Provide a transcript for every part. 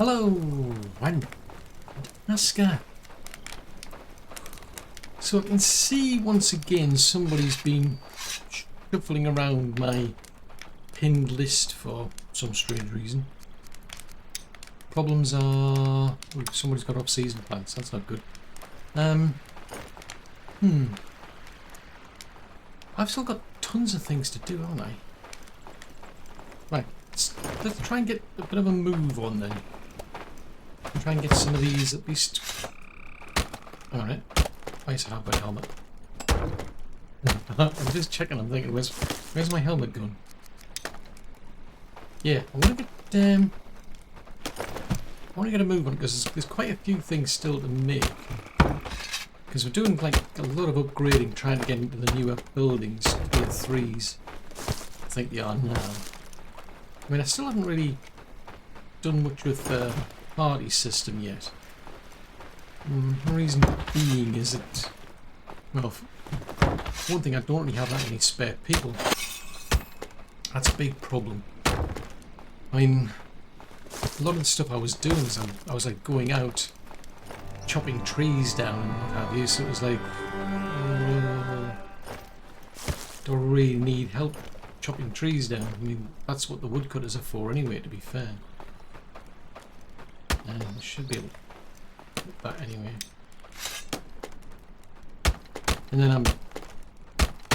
Hello, I'm Aska. So I can see once again somebody's been shuffling around my pinned list for some strange reason. Problems are... Ooh, somebody's got off-season plans, that's not good. I've still got tons of things to do, haven't I? Right, let's try and get a bit of a move on then. Try and get some of these at least. Alright. I used to have my helmet. I'm just checking, I'm thinking, where's my helmet gone? Yeah, I want to get a move on because there's quite a few things still to make. Because we're doing like a lot of upgrading, trying to get into the newer buildings, tier 3s. I think they are now. I mean, I still haven't really done much with the party system yet. The reason being is that, well, for one thing, I don't really have that many spare people. That's a big problem. I mean, a lot of the stuff I was doing is I was like going out, chopping trees down and what have you, so it was like, don't really need help chopping trees down. I mean, that's what the woodcutters are for anyway, to be fair. And I should be able to put that anyway. And then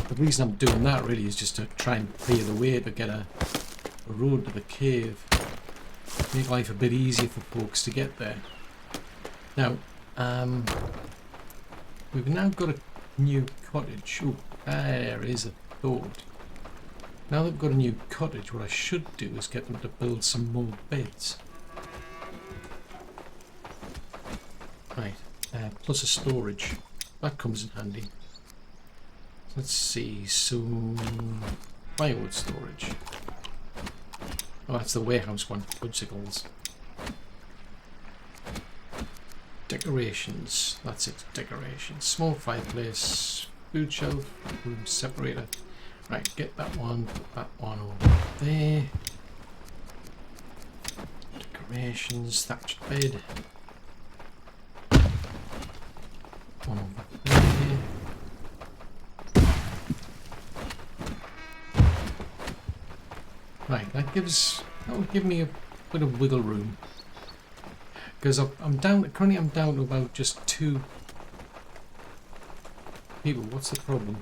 the reason I'm doing that really is just to try and clear the way to get a road to the cave. Make life a bit easier for folks to get there. Now, we've now got a new cottage. Oh, there is a thought. Now that we've got a new cottage, what I should do is get them to build some more beds. Right, plus a storage. That comes in handy. Let's see, so firewood storage. Oh, that's the warehouse one. Bicycles. Decorations. That's it. Decorations. Small fireplace. Food shelf. Room separator. Right, get that one. Put that one over there. Decorations. Thatched bed. One over there. Right, that will give me a bit of wiggle room. Because currently I'm down to about just 2 people. What's the problem?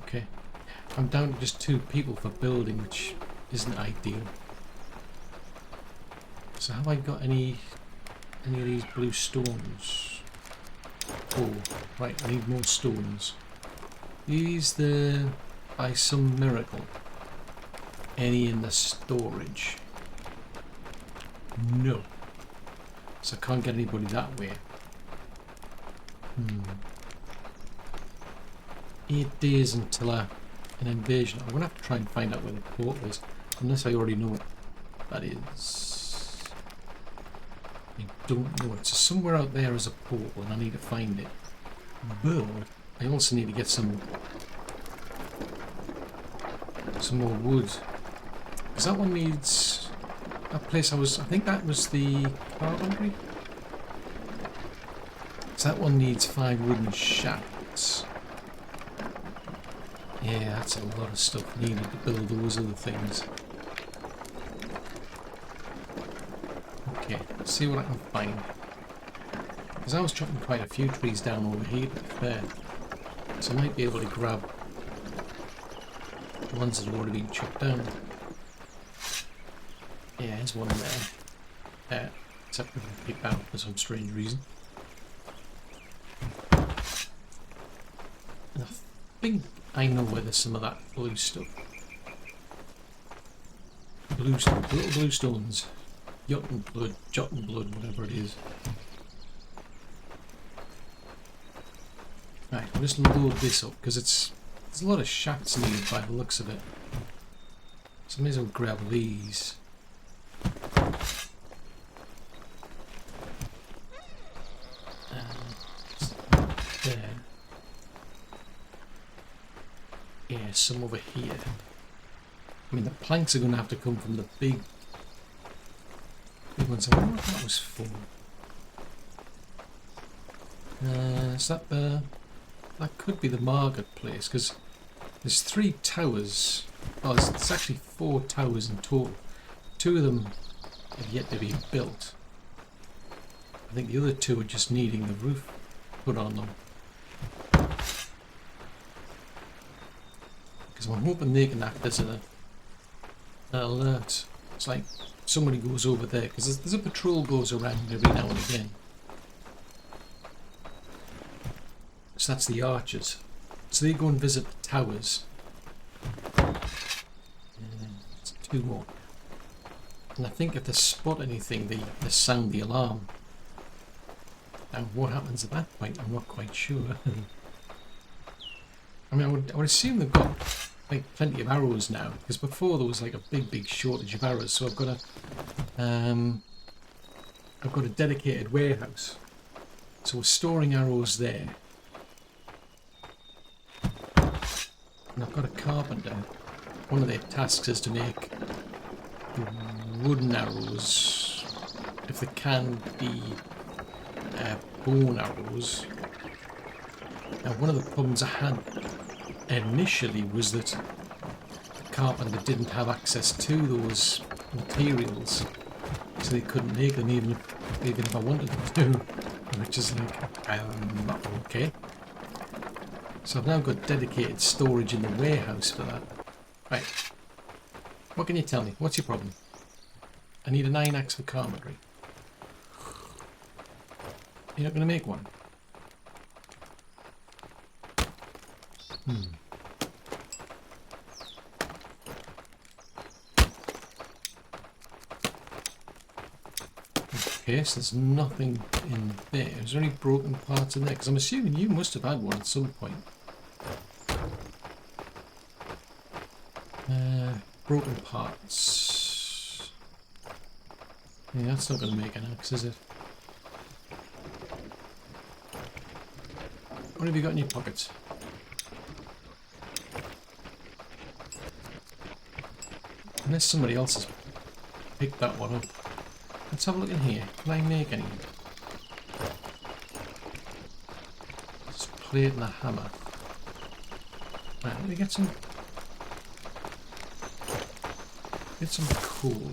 Okay. I'm down to just 2 people for building, which isn't ideal. So have I got any of these blue stones? Oh, right, I need more stones. These by some miracle. Any in the storage? No. So I can't get anybody that way. 8 days until an invasion. I'm going to have to try and find out where the portal is. Unless I already know what that is. I don't know it. So somewhere out there is a portal and I need to find it. But I also need to get some more wood. Because that one needs... That place I think that was the carpentry. So that one needs 5 wooden shafts. Yeah, that's a lot of stuff needed to build those other things. Okay, let's see what I can find. Because I was chopping quite a few trees down over here, to be fair. So I might be able to grab the ones that have already been chopped down. Yeah, there's one there. Except we can pick that up for some strange reason. And I think I know where there's some of that blue stuff. Little blue stones. Jotting blood, whatever it is. Right, I'll just load this up because there's a lot of shafts needed by the looks of it. So I may as well grab these. There. Yeah, some over here. I mean, the planks are going to have to come from the big Big ones. I wonder what that was for. Is that the... That could be the marketplace, because there's 3 towers. Oh, there's actually 4 towers in total. 2 of them have yet to be built. I think the other 2 are just needing the roof put on them. Because I'm hoping they can act as an alert. It's like somebody goes over there, because there's a patrol goes around every now and again. So that's the archers. So they go and visit the towers. It's 2 more. And I think if they spot anything, they sound the alarm. Now what happens at that point, I'm not quite sure. I mean, I would assume they've got like plenty of arrows now, because before there was like a big shortage of arrows. So I've got a dedicated warehouse. So we're storing arrows there. And I've got a carpenter. One of their tasks is to make the wooden arrows, if they can be bone arrows. Now one of the problems I had initially was that the carpenter didn't have access to those materials, so they couldn't make them even if I wanted them to, which is like, okay. So I've now got dedicated storage in the warehouse for that. Right. What can you tell me? What's your problem? I need an iron axe for carpentry. You're not going to make one? Okay, so there's nothing in there. Is there any broken parts in there? Because I'm assuming you must have had one at some point. Broken parts. Yeah, that's not going to make an axe, is it? What have you got in your pockets? Unless somebody else has picked that one up. Let's have a look in here. Can I make any? Just plate and a hammer. Right, let me get some coal.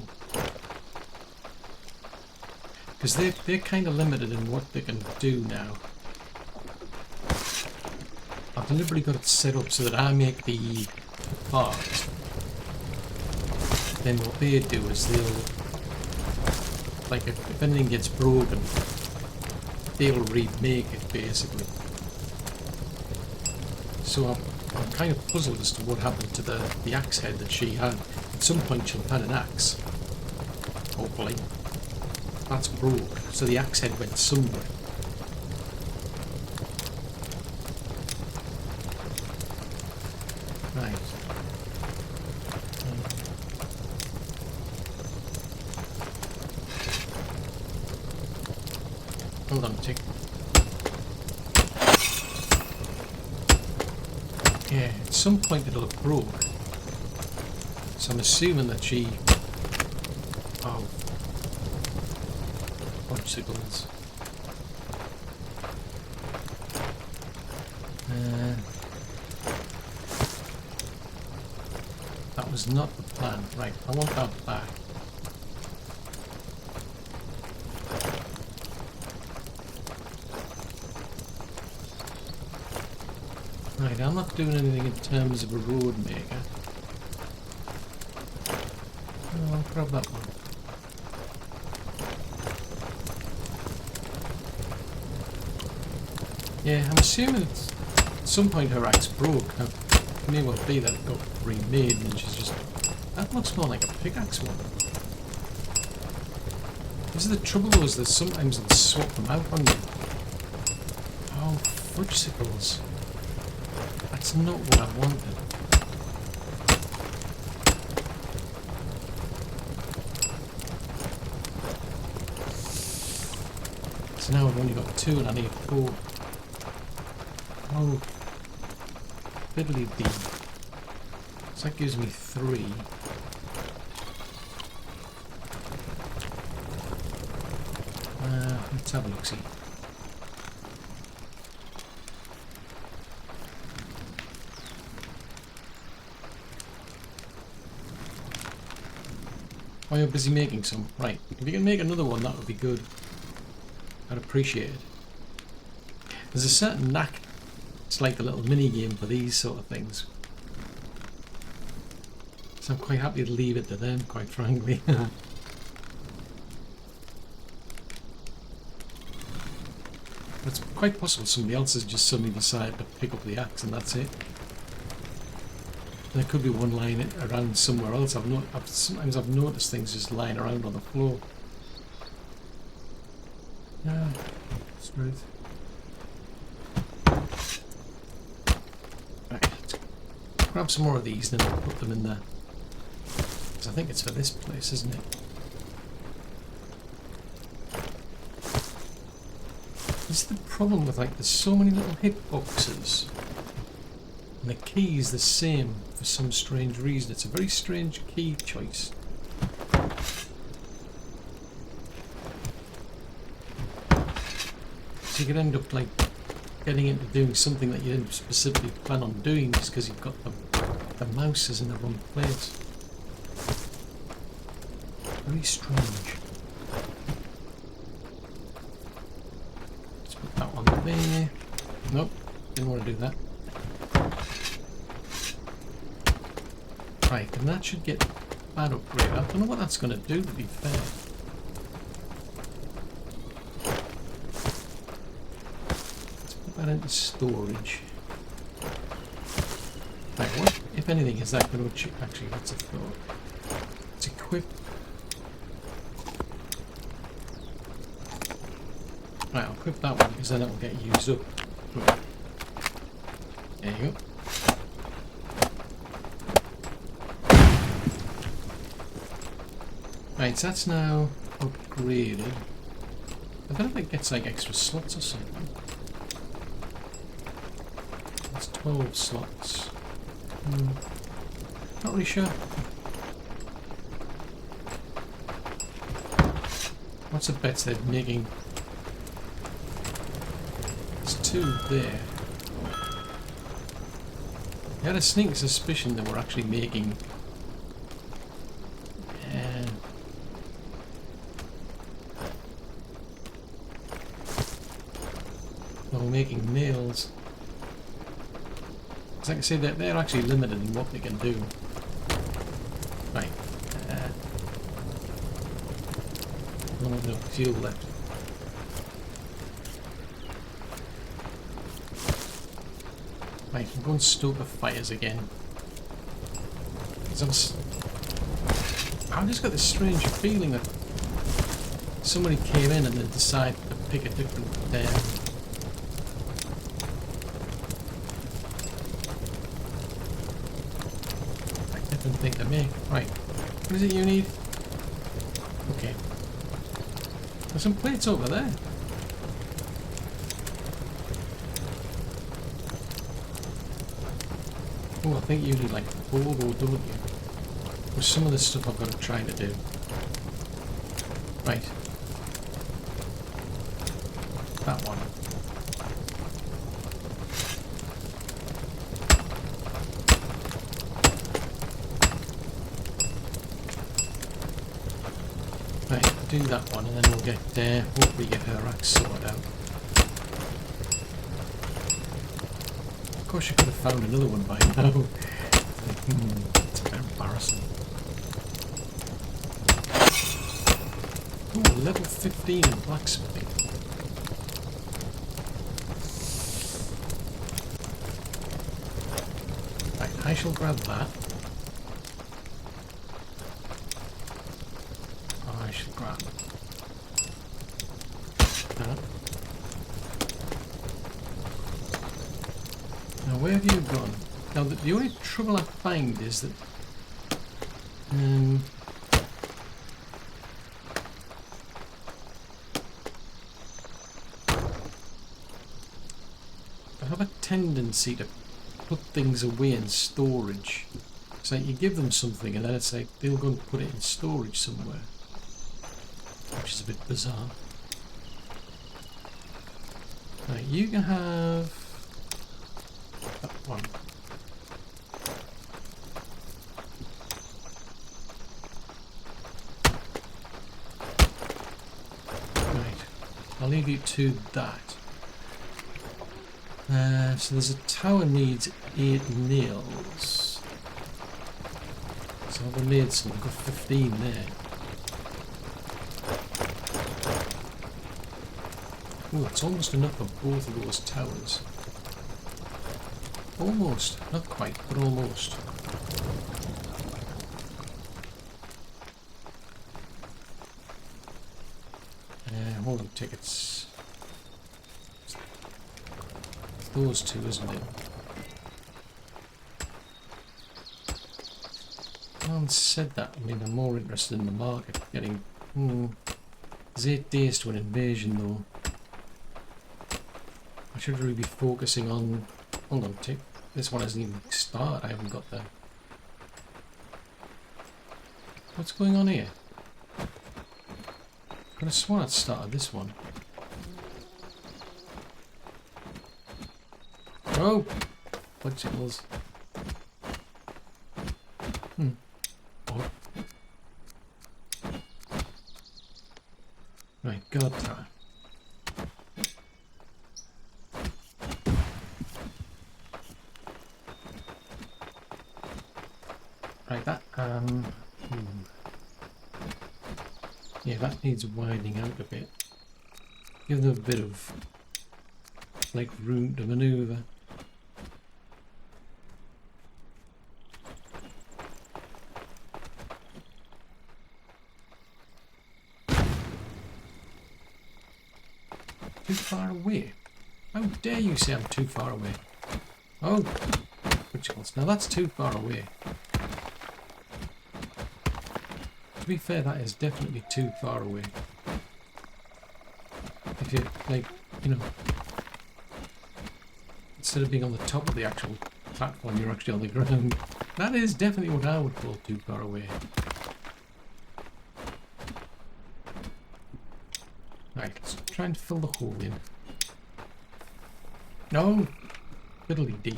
Because they're kind of limited in what they can do now. I've deliberately got it set up so that I make the part. Then what they do is they'll, like if anything gets broken, they'll remake it basically. So I'm kind of puzzled as to what happened to the axe head that she had. At some point she'll have had an axe, hopefully. That's broke, so the axe head went somewhere. Right. Hold on a tick. Yeah, at some point it'll have broke. So I'm assuming that she... Oh. Bicycles. That was not the plan. Right, I want that back. Right, I'm not doing anything in terms of a road maker. Oh, I'll grab that one. Yeah, I'm assuming at some point her axe broke. Now, it may well be that it got remade and she's just... That looks more like a pickaxe one. This is the trouble though, is that sometimes they'll swap them out on you. Oh, fudgesicles. That's not what I wanted. So now I've only got 2 and I need 4. Oh, fiddly dee. So that gives me 3. Let's have a look, see. Oh, you're busy making some. Right. If you can make another one, that would be good. I'd appreciate it. There's a certain knack. It's like a little mini game for these sort of things. So I'm quite happy to leave it to them, quite frankly. It's quite possible somebody else has just suddenly decided to pick up the axe and that's it. There could be one lying around somewhere else. Sometimes I've noticed things just lying around on the floor. Yeah, smooth. Right, let's grab some more of these and then I'll put them in there. Because I think it's for this place, isn't it? This is the problem with, like, there's so many little hitboxes. And the key is the same for some strange reason. It's a very strange key choice. So you could end up, like, getting into doing something that you didn't specifically plan on doing just because you've got the mouse is in the wrong place. Very strange. Let's put that one there. Nope, didn't want to do that. Right, and that should get that upgrade. I don't know what that's going to do, to be fair. Let's put that into storage. Right, what, if anything, is that going to... Actually, that's a thought. Let's equip... Right, I'll equip that one, because then it will get used up. Right. There you go. Right, so that's now upgraded. I don't know if it gets like extra slots or something. That's 12 slots. Not really sure. What's the bets they're making? There's 2 there. I had a sneaking suspicion that we're actually making... making nails. As I can say, they're actually limited in what they can do. Right. No fuel left. Right, I'm going to stoke the fires again. I've just got this strange feeling that somebody came in and they decided to pick a different thing to make. Right. What is it you need? Okay. There's some plates over there. Oh, I think you need like 4 or don't you? With some of the stuff I've got to try to do. Right. That one. Do that one and then we'll get hopefully get her axe sorted out. Of course you could have found another one by now. It's a bit embarrassing. Ooh, level 15 in blacksmithing. Right, I shall grab that. Now where have you gone? Now the only trouble I find is that I have a tendency to put things away in storage. It's like you give them something and then it's like they'll go and put it in storage somewhere. Which is a bit bizarre. Right, you can have that one. Right, I'll leave you to that. So there's a tower needs 8 nails. So I've made some. I've got 15 there. Oh, it's almost enough for both of those towers. Almost. Not quite, but almost. Hold on, tickets. It's those two, isn't it? Having said that, I mean, I'm more interested in the market. Getting... There's 8 days to an invasion, though. I should really be focusing on... Hold on, this one hasn't even started. I haven't got the... What's going on here? I could have sworn I'd started this one. Oh! Fudgicles. Oh. Right, guard tower. Right, that, yeah, that needs widening out a bit. Give them a bit of, like, room to manoeuvre. Too far away? How dare you say I'm too far away? Oh, now that's too far away. To be fair, that is definitely too far away. If you, like, you know, instead of being on the top of the actual platform, you're actually on the ground. That is definitely what I would call too far away. Right, let's try and fill the hole in. No! Fiddly dee.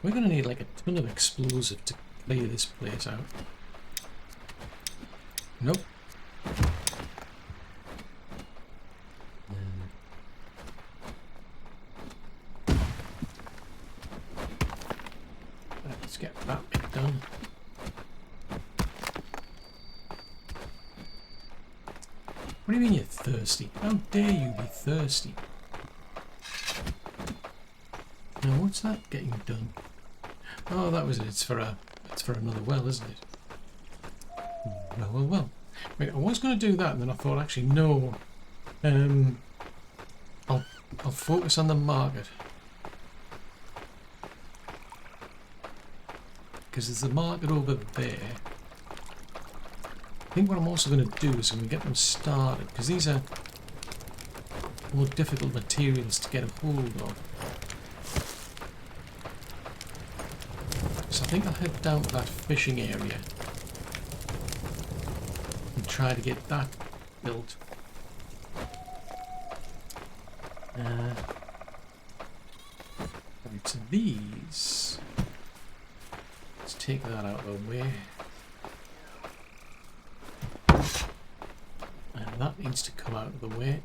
We're going to need like a ton of explosive to clear this place out. Nope. Let's get that bit done. What do you mean you're thirsty? How dare you be thirsty? Now what's that getting done? Oh, that was it. It's for another well, isn't it? Well. Wait, I was going to do that, and then I thought, actually, no. I'll focus on the market. Because there's the market over there. I think what I'm also going to do is I'm going to get them started, because these are more difficult materials to get a hold of. So I think I'll head down to that fishing area and try to get that built. Right, so these, let's take that out of the way. And that needs to come out of the way.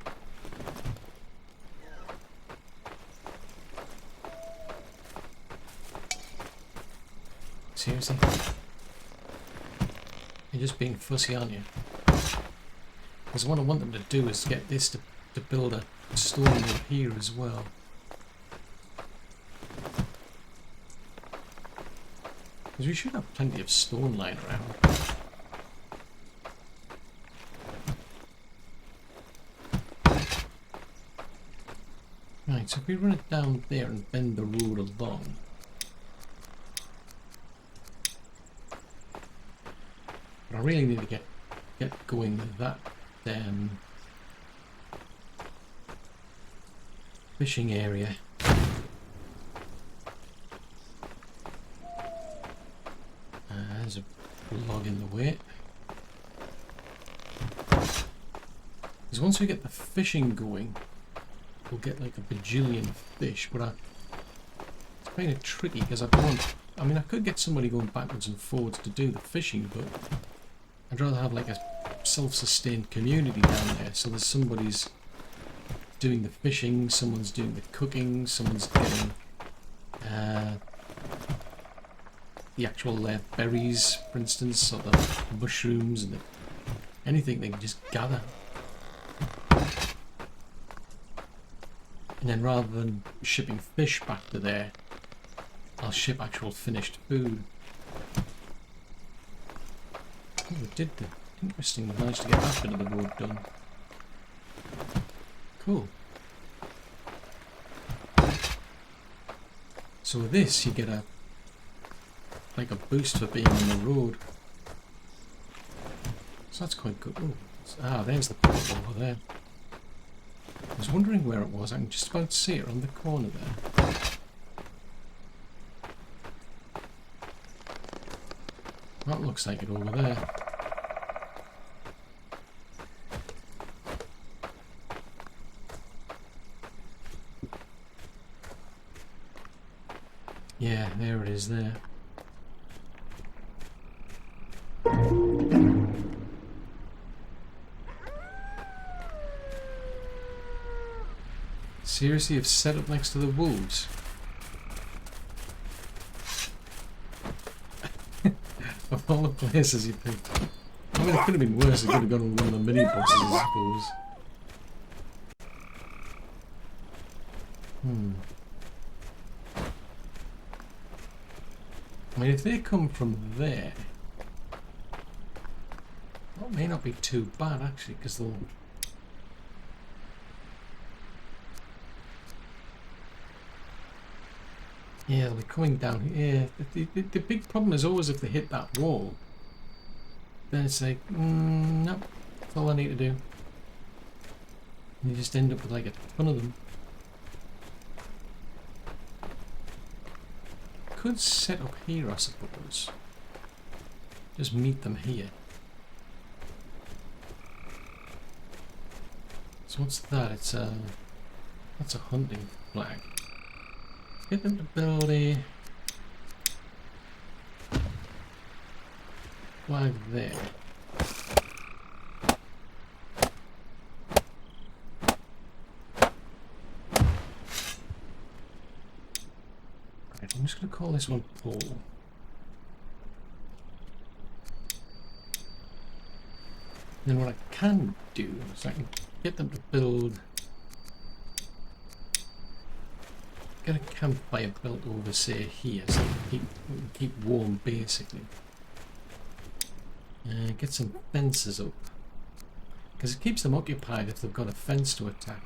Seriously? You're just being fussy, aren't you? Because what I want them to do is get this to build a stone mill here as well. Because we should have plenty of stone lying around. Right, so if we run it down there and bend the road along. But I really need to get going with that fishing area. There's a log in the way. Because once we get the fishing going, we'll get like a bajillion fish, but it's kind of tricky because I don't... I mean, I could get somebody going backwards and forwards to do the fishing, but I'd rather have like a self-sustained community down there, so there's somebody's doing the fishing, someone's doing the cooking, someone's getting the actual berries, for instance, or the mushrooms, and anything they can just gather. And then rather than shipping fish back to there, I'll ship actual finished food. Oh, we did the interesting. We managed to get that bit of the road done. Cool. So with this, you get a like a boost for being on the road. So that's quite good. Oh, there's the port over there. I was wondering where it was. I can just about see it on the corner there. That looks like it over there. Yeah, there it is there. Seriously, you've set up next to the wolves? Of all the places you picked. I mean, it could have been worse. It could have gone on one of the mini bosses, I suppose. I mean, if they come from there, that may not be too bad actually, because they'll... Yeah, they'll be coming down here. The big problem is always if they hit that wall, then it's like, nope, that's all I need to do. And you just end up with like a ton of them. Could set up here, I suppose. Just meet them here. So what's that? It's a... That's a hunting flag. Get them to build a flag there. Right, I'm just going to call this one Paul. Then what I can do is I can get them to build... Get a campfire built over, say, here, so we can keep warm, basically. Get some fences up, because it keeps them occupied if they've got a fence to attack.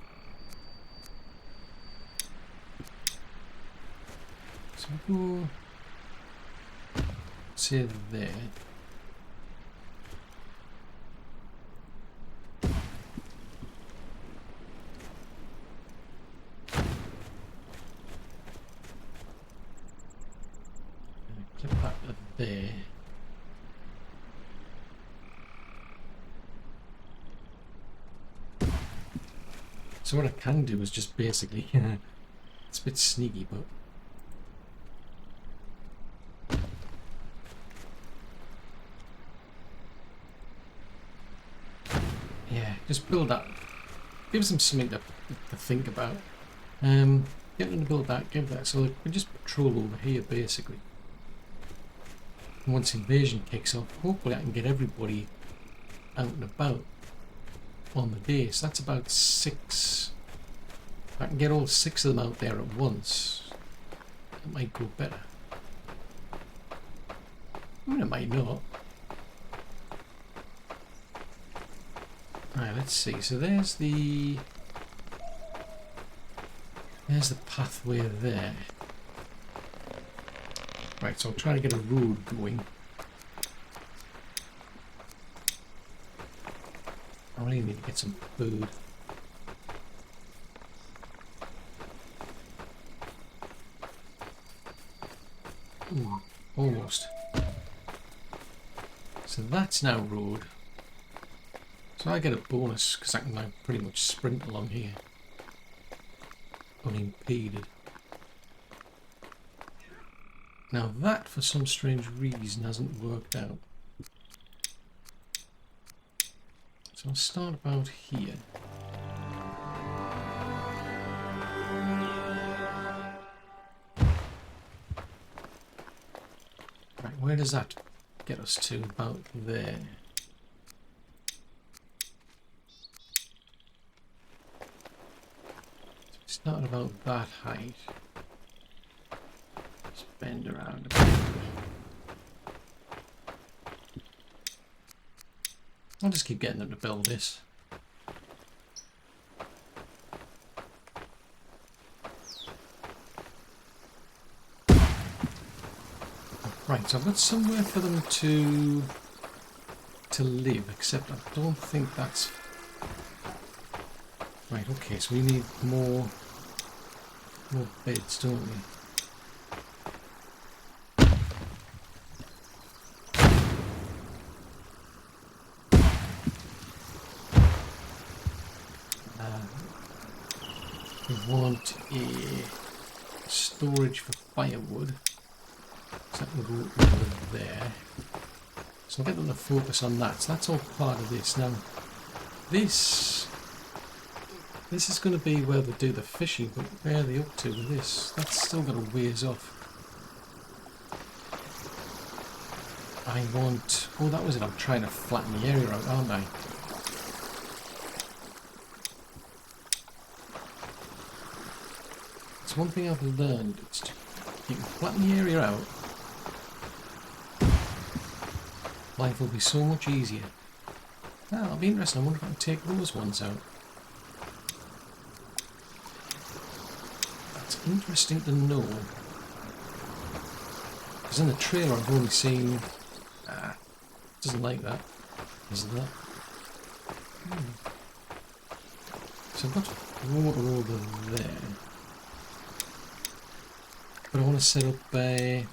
So we'll go, say, there. Clip that to there. So what I can do is just basically, it's a bit sneaky, but yeah, just build that. Gives them something to think about. Get them to build that, give that, so we just patrol over here basically. Once invasion kicks off, hopefully I can get everybody out and about on the day. So that's about 6. If I can get all 6 of them out there at once, it might go better. I mean, it might not. Alright, let's see. So there's the pathway there. Right, so I'll try to get a road going. I really need to get some food. Ooh, almost. So that's now road. So I get a bonus because I can like pretty much sprint along here unimpeded. Now that, for some strange reason, hasn't worked out. So I'll start about here. Right, where does that get us to? About there. So we start about that height. Just bend around a bit. I'll just keep getting them to build this. Right, so I've got somewhere for them to live, except I don't think that's... Right, okay, so we need more beds, don't we? We want a storage for firewood. So that can go over there. So I'll get them to focus on that. So that's all part of this. Now, this is going to be where they do the fishing, but where are they up to with this? That's still got a ways off. I want... Oh, that was it. I'm trying to flatten the area out, aren't I? It's one thing I've learned. It's you can flatten the area out. Life will be so much easier. Ah, that'll be interesting. I wonder if I can take those ones out. That's interesting to know. Because in the trailer I've only seen... doesn't like that. Isn't that? So I've got water over there. But I want to set up a...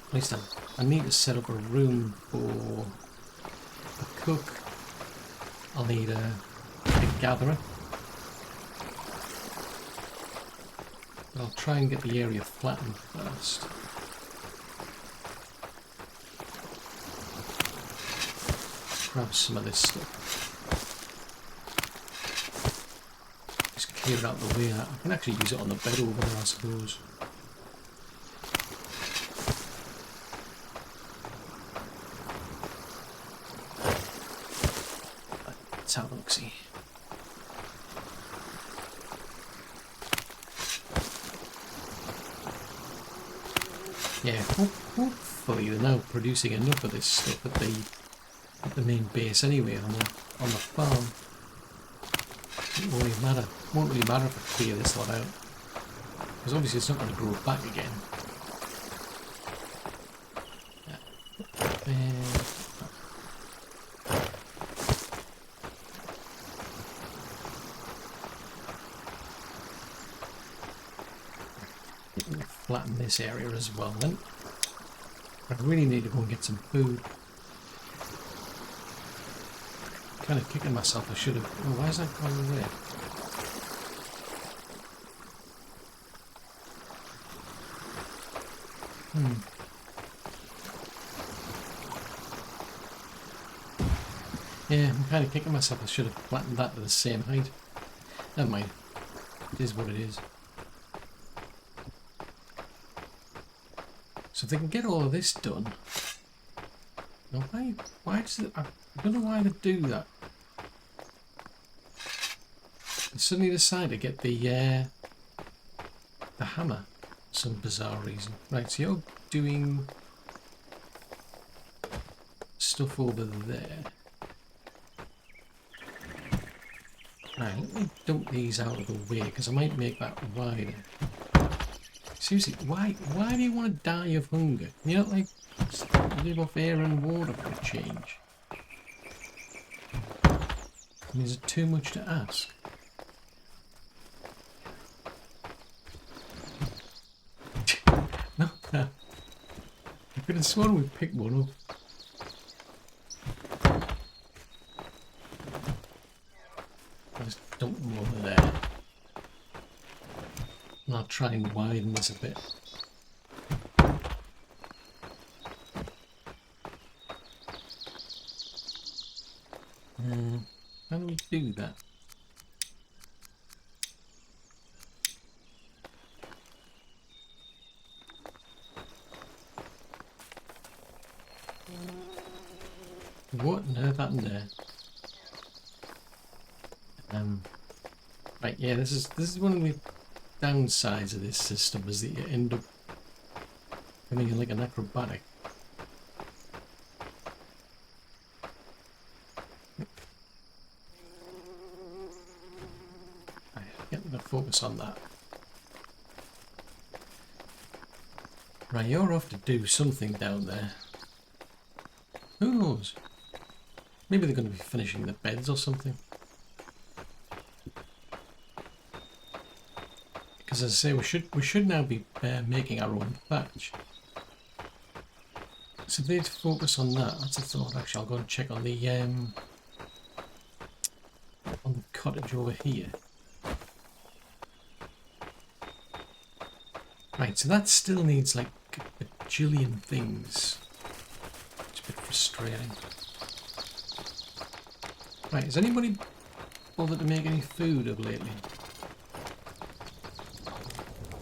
At least I need to set up a room for a cook. I'll need a gatherer. But I'll try and get the area flattened first. Grab some of this stuff. Just clear it out the way. I can actually use it on the bed over there, I suppose. Let's have a look-see. Yeah, hopefully they're now producing enough of this stuff at the main base anyway on the farm. It won't really matter. Won't really matter if I clear this lot out, because obviously it's not going to grow back again. Flatten this area as well then. I really need to go and get some food. Kind of kicking myself. I should have... Oh, why is that going away? Yeah, I'm kind of kicking myself. I should have flattened that to the same height. Never mind. It is what it is. So if they can get all of this done... Now why does it... I don't know why they do that. They suddenly decide to get the hammer for some bizarre reason. Right, so you're doing stuff over there. Right, let me dump these out of the way because I might make that wider. Seriously, why do you want to die of hunger? You know, like, live off air and water for a change. I mean, is it too much to ask? No. I could have sworn we picked one up. dump them over there. And I'll try and widen this a bit. How do we do that? What? No, that in there. Right, yeah, this is one of the downsides of this system, is that you end up becoming like an acrobatic. Right, get the focus on that. Right, you're off to do something down there. Who knows? Maybe they're going to be finishing the beds or something. Because as I say, we should now be making our own thatch. So if they focus on that, that's a thought. Actually, I'll go and check on the cottage over here. Right, so that still needs like a bajillion things. It's a bit frustrating. Right, has anybody bothered to make any food of lately?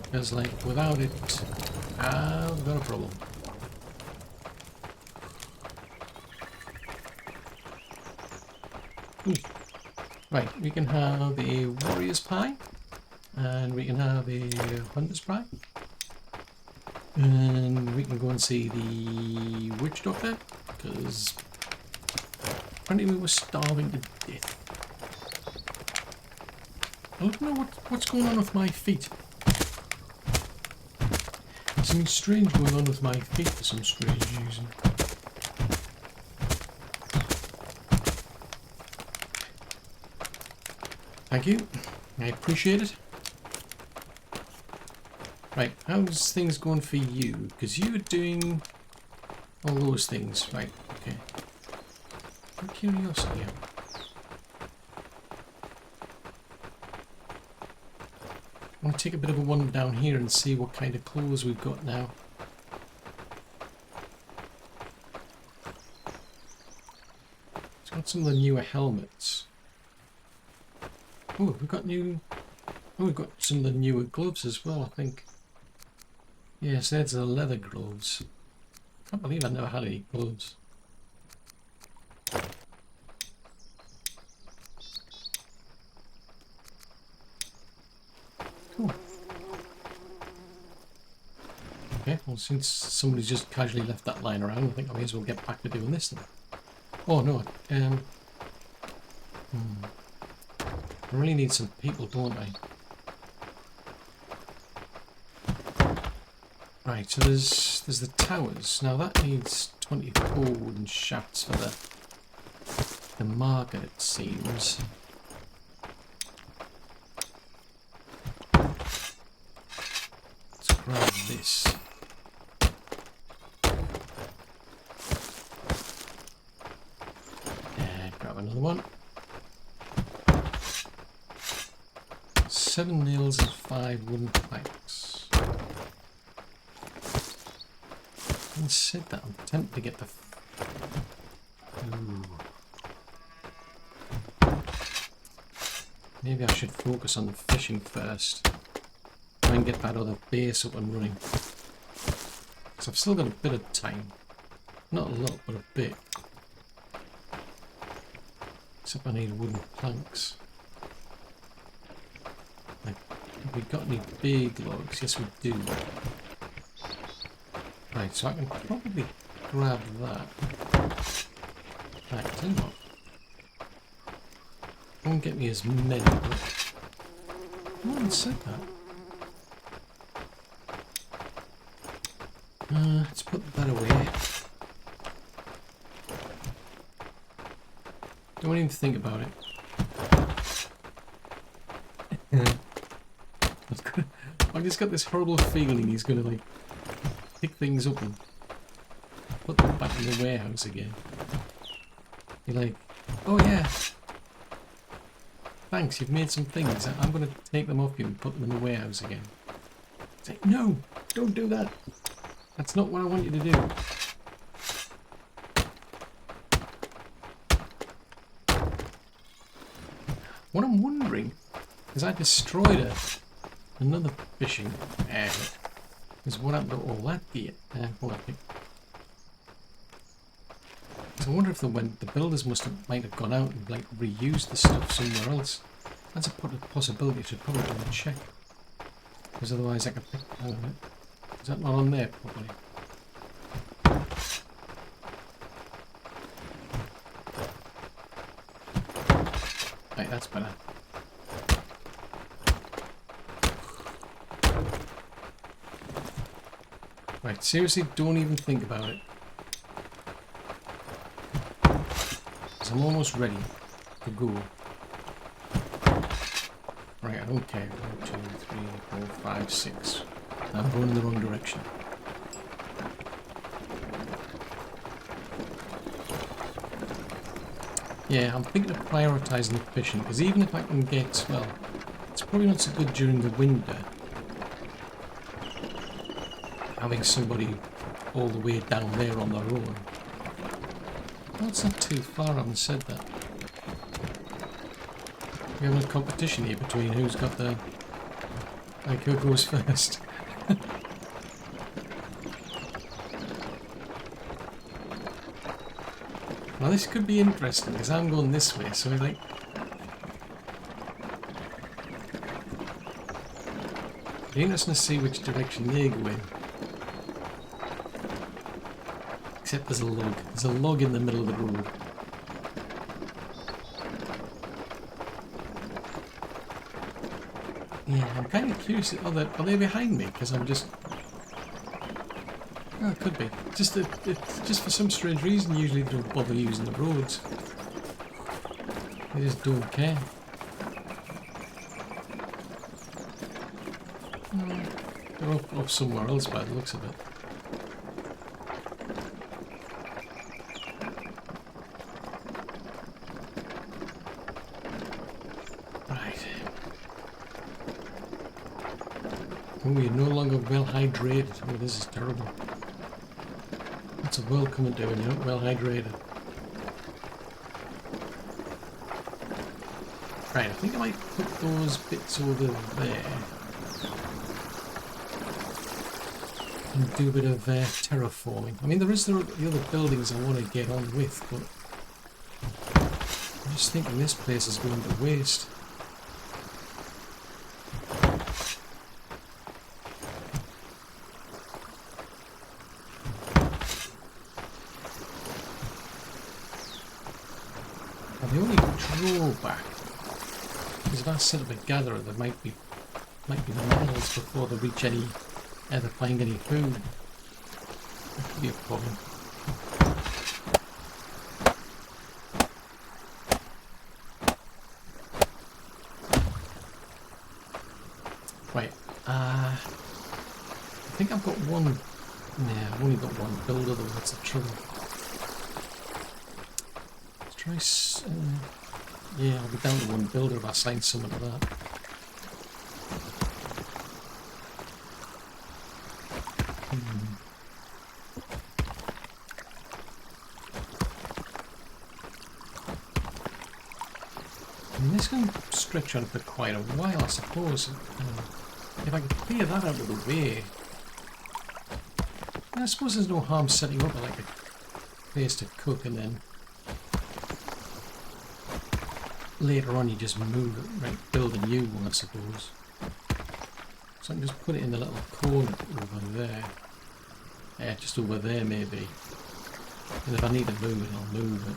Because, like, without it, we've got a problem. Ooh. Right, we can have a warrior's pie, and we can have a hunter's pie, and we can go and see the witch doctor, because apparently we were starving to death. I don't know what's going on with my feet. Something strange going on with my feet for some strange reason. Thank you. I appreciate it. Right, how's things going for you? Because you were doing all those things. Right, okay. For curiosity. I want to take a bit of a wander down here and see what kind of clothes we've got now. It's got some of the newer helmets. Oh, we've got we've got some of the newer gloves as well, I think. Yes, there's the leather gloves. Can't believe I never had any gloves. Cool. Okay, well, since somebody's just casually left that line around, I think I may as well get back to doing this then. Oh no, I really need some people, don't I? Right, so there's the towers. Now that needs 24 wooden shafts for the market, it seems. Let's grab this. And grab another one. 7 nails and 5 wooden planks. Having said that, I'm tempted to get the... Ooh. Maybe I should focus on the fishing first. Try and get that other base up and running. Because I've still got a bit of time. Not a lot, but a bit. Except I need wooden planks. Have we got any big logs? Yes, we do. Right, so I can probably grab that. Right, tell you what. Won't get me as many, but no one said that. Let's put that away. Don't even think about it. I just got this horrible feeling he's gonna like pick things up and put them back in the warehouse again. You're like, oh yeah, thanks, you've made some things. I'm going to take them off you and put them in the warehouse again. It's like, no, don't do that. That's not what I want you to do. What I'm wondering is I destroyed another fishing area. Is what happened to all that gear? So I wonder if the builders might have gone out and like reused the stuff somewhere else. That's a possibility. I should probably go and check. Because otherwise I could pick. Hang on a minute. Is that not on there properly? Right, that's better. Right, seriously, don't even think about it. Because I'm almost ready to go. Right, I don't care. 1, 2, 3, 4, 5, 6. I'm going in the wrong direction. Yeah, I'm thinking of prioritising the fishing, because even if I can get, well, it's probably not so good during the winter. Having somebody all the way down there on their own. Well, it's not too far, I haven't said that. We're having a competition here between who's got the... like, who goes first. Now this could be interesting, because I'm going this way, so like... it'd be interesting to see which direction they go in. Except there's a log. There's a log in the middle of the road. Yeah, I'm kind of curious. Are they behind me? Because I'm just... oh, it could be. Just for some strange reason, usually they don't bother using the roads. They just don't care. No, they're off somewhere else by the looks of it. Oh, you're no longer well hydrated. Oh, this is terrible. What's a world coming to when you're not well hydrated? Right, I think I might put those bits over there. And do a bit of terraforming. I mean, there is the other buildings I want to get on with, but I'm just thinking this place is going to waste. The only drawback is if I set up a gatherer, there might be miles before they reach ever find any food. That could be a problem. Right, I think I've got one. Yeah, I've only got one builder though. That's the trouble. Try, yeah, I'll be down to one builder if I assign someone to that. I mean, this can stretch on for quite a while, I suppose. If I can clear that out of the way, I suppose there's no harm setting up like a place to cook and then later on you just move it, right, build a new one I suppose. So I can just put it in the little corner over there. Yeah, just over there maybe. And if I need to move it, I'll move it.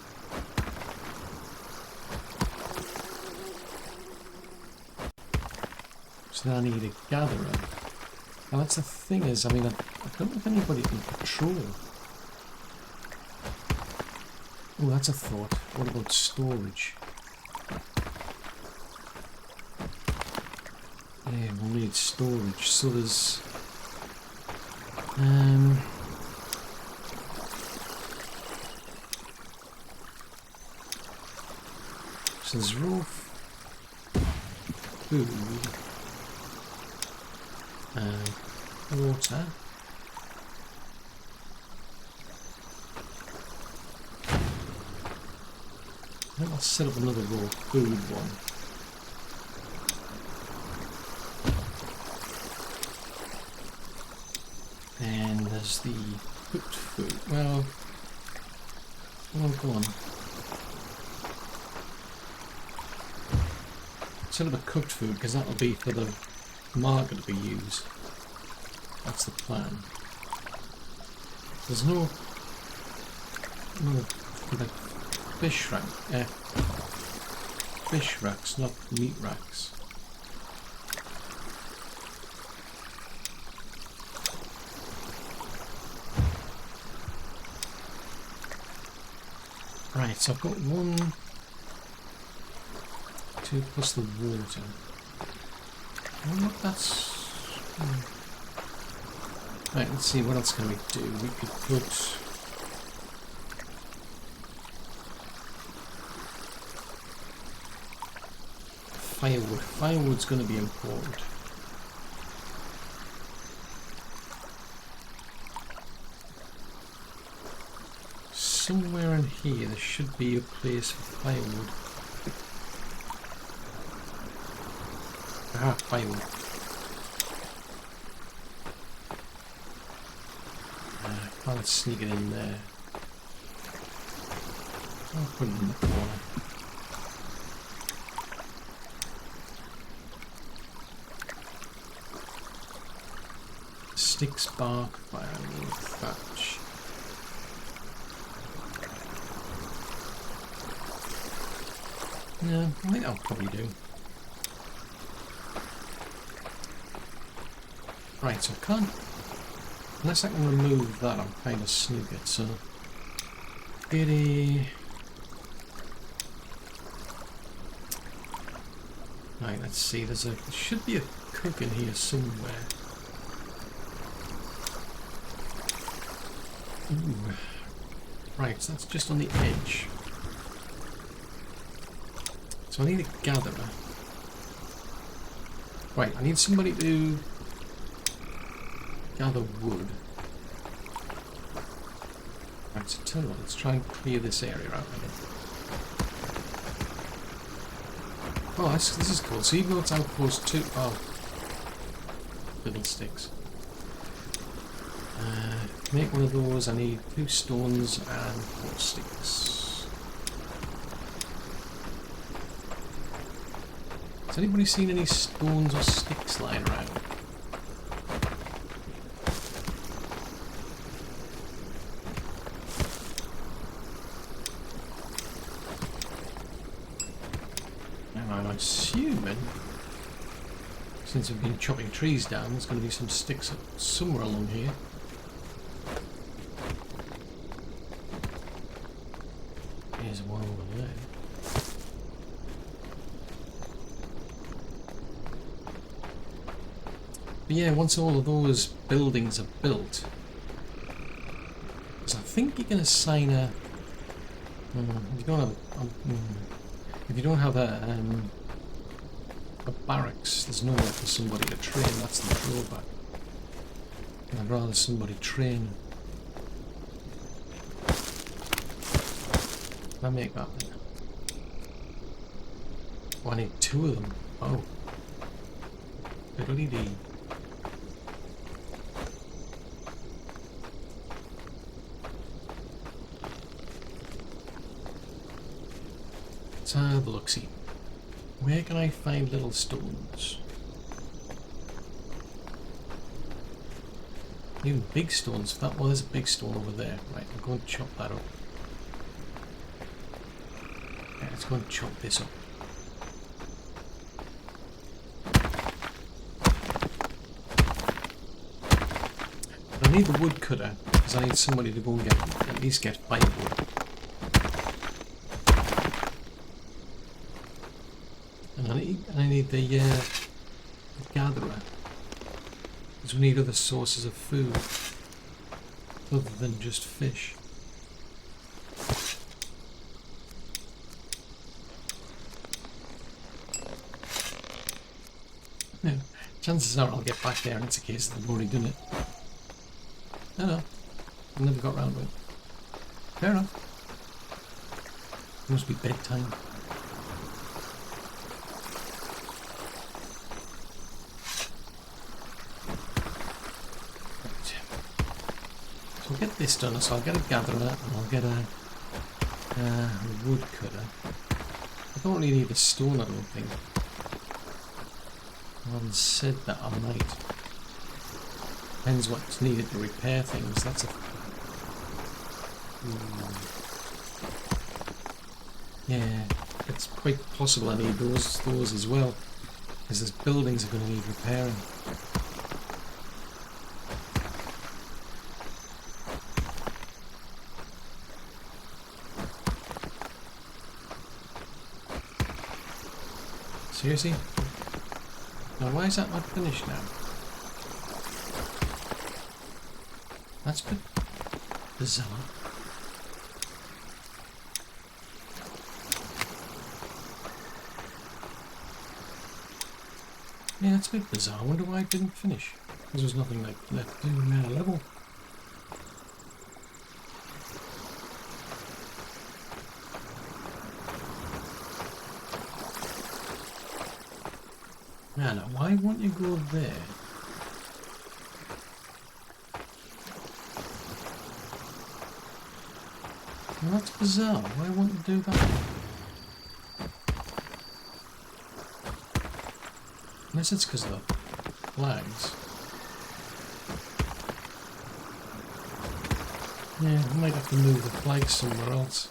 So then I need a gatherer. Now that's the thing is, I mean, I don't know if anybody can patrol. Oh, that's a thought. What about storage? Yeah, we'll need storage. So there's roof. food. Water. I think I'll set up another raw food one. And there's the cooked food. Well, go on. Set up a cooked food because that'll be for the market to be used. That's the plan. There's no like fish racks, not meat racks. Right, so I've got 1, 2 plus the water. I wonder what that's... Right, let's see, what else can we do? We could put... firewood. Firewood's going to be important. Somewhere in here there should be a place for firewood. Ah, firewood. Can't sneak it in there. I'll put it in the corner. Sticks, bark, firewood, thatch. No, I think I'll probably do. Right, so I can't... Unless I can remove that, I'm kind of snookered, so... Giddy... Right, let's see, there should be a cook in here somewhere. Ooh. Right, so that's just on the edge. So I need a gatherer. Right, I need somebody to gather wood. Right, so tell you what, let's try and clear this area out again. Oh, this is cool. So even though it's outpost 2... Oh. Fiddlesticks. Make one of those. I need 2 stones and 4 sticks. Has anybody seen any stones or sticks lying around? I'm assuming, since we've been chopping trees down, there's going to be some sticks somewhere along here. There's one over there. But yeah, once all of those buildings are built, because I think you can assign a... if you don't have a barracks, there's nowhere for somebody to train. That's the drawback. I'd rather somebody train. Can I make that then? Oh, I need 2 of them. Oh. Fiddly-dee. Let's have a look-see. Where can I find little stones? Even big stones. Well, there's a big stone over there. Right, I'm going to chop that up. Yeah, let's go and chop this up. I need the wood cutter because I need somebody to go and at least get firewood. And I need the gatherer, because we need other sources of food other than just fish. No, chances are I'll get back there and it's a case that I've already done it. No, I never got round to it. Fair enough. It must be bedtime. Right. So I'll get this done, so I'll get a gatherer and I'll get a wood cutter. I don't really need a stone, I don't think. Having said that, I might. Depends what's needed to repair things. That's a... Yeah, it's quite possible I need those as well, because those buildings are going to need repairing. Seriously? Now why is that not finished now? That's a bit bizarre. Yeah, that's a bit bizarre. I wonder why it didn't finish. Because there's nothing like left to do in that level. Now, why won't you go there? Well, that's bizarre. Why won't you do that? Unless it's because of the flags. Yeah, I might have to move the flags somewhere else.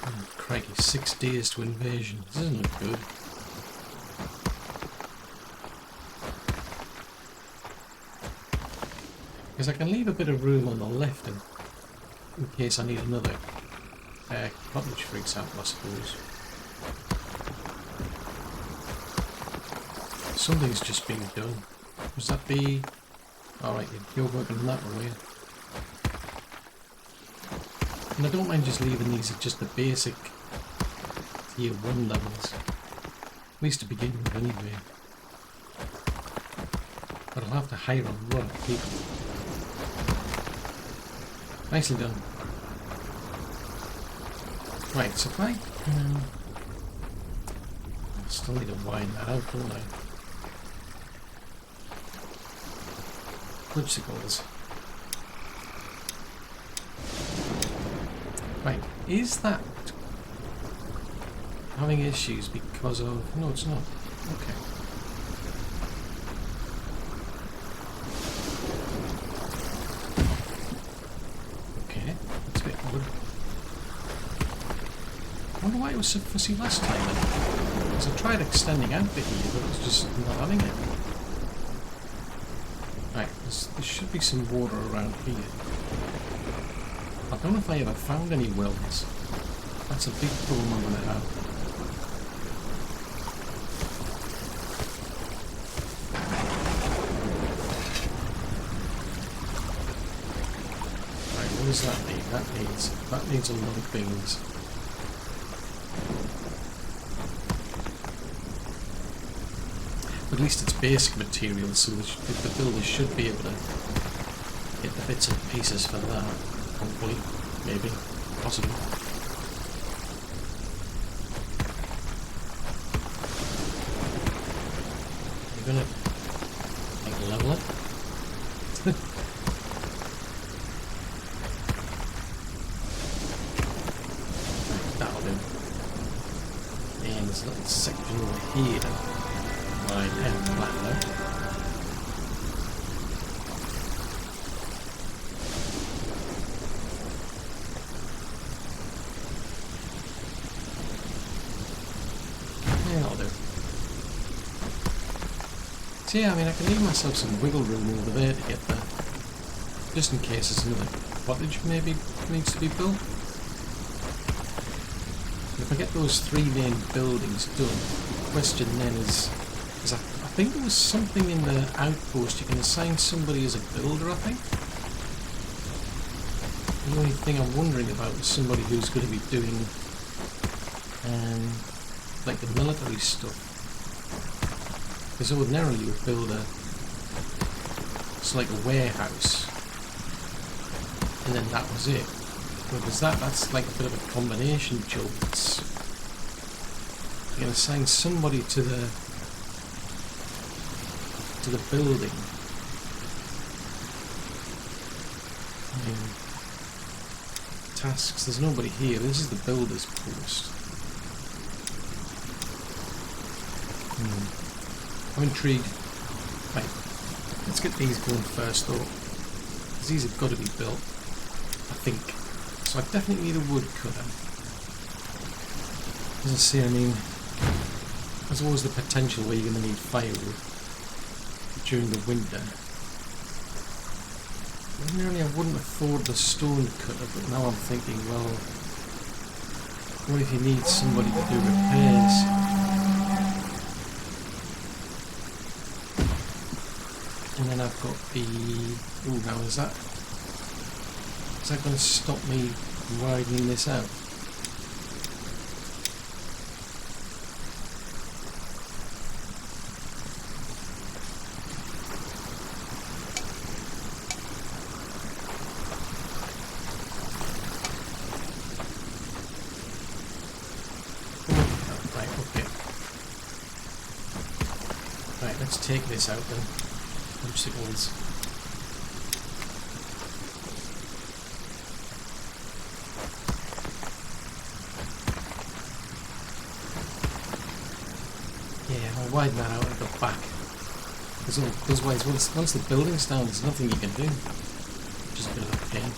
Oh, crikey, 6 days to invasion. This doesn't look good. Because I can leave a bit of room on the left in case I need another cottage, for example, I suppose. Something's just being done. Was that the... Alright, you're working on that one, were you? And I don't mind just leaving these at just the basic tier 1 levels. At least to begin with, anyway. But I'll have to hire a lot of people. Nicely done. Right, so if I still need to widen that out, don't I? Whipsicles. Right, is that having issues because of... No, it's not. Okay. Okay, that's a bit odd. I wonder why it was so fussy last time then. Because I tried extending out the here, but it was just not having it. Right, there should be some water around here. I don't know if I ever found any wells. That's a big problem I'm going to have. Right, what does that need? That needs a lot of things. At least it's basic materials, so the builders should be able to get the bits and pieces for that. Hopefully, maybe, possibly. You're gonna like level it. Right, that'll do. And there's a little section over here. Right, and flatten out. Yeah, I'll do. So yeah, I mean, I can leave myself some wiggle room over there to get the... just in case there's another cottage maybe needs to be built. If I get those 3 main buildings done, the question then is I think there was something in the outpost you can assign somebody as a builder, I think. The only thing I'm wondering about is somebody who's going to be doing like the military stuff. Because ordinarily you would build it's like a warehouse, and then that was it. Whereas that's like a bit of a combination job. You're going to assign somebody to the building. Tasks, there's nobody here. This is the builder's post. I'm intrigued. Right, let's get these going first though, because these have got to be built, I think. So I definitely need a wood cutter. As I say, I mean, there's always the potential where you're going to need firewood during the winter. Ordinarily I wouldn't have thought the stone cutter, but now I'm thinking, well, what if you need somebody to do repairs? And then I've got the... Ooh, now is that going to stop me widening this out? Let's take this out then. Obstacles. Yeah, I'll widen that out at the back. Because once the building's down, there's nothing you can do. Which is a bit of a pain.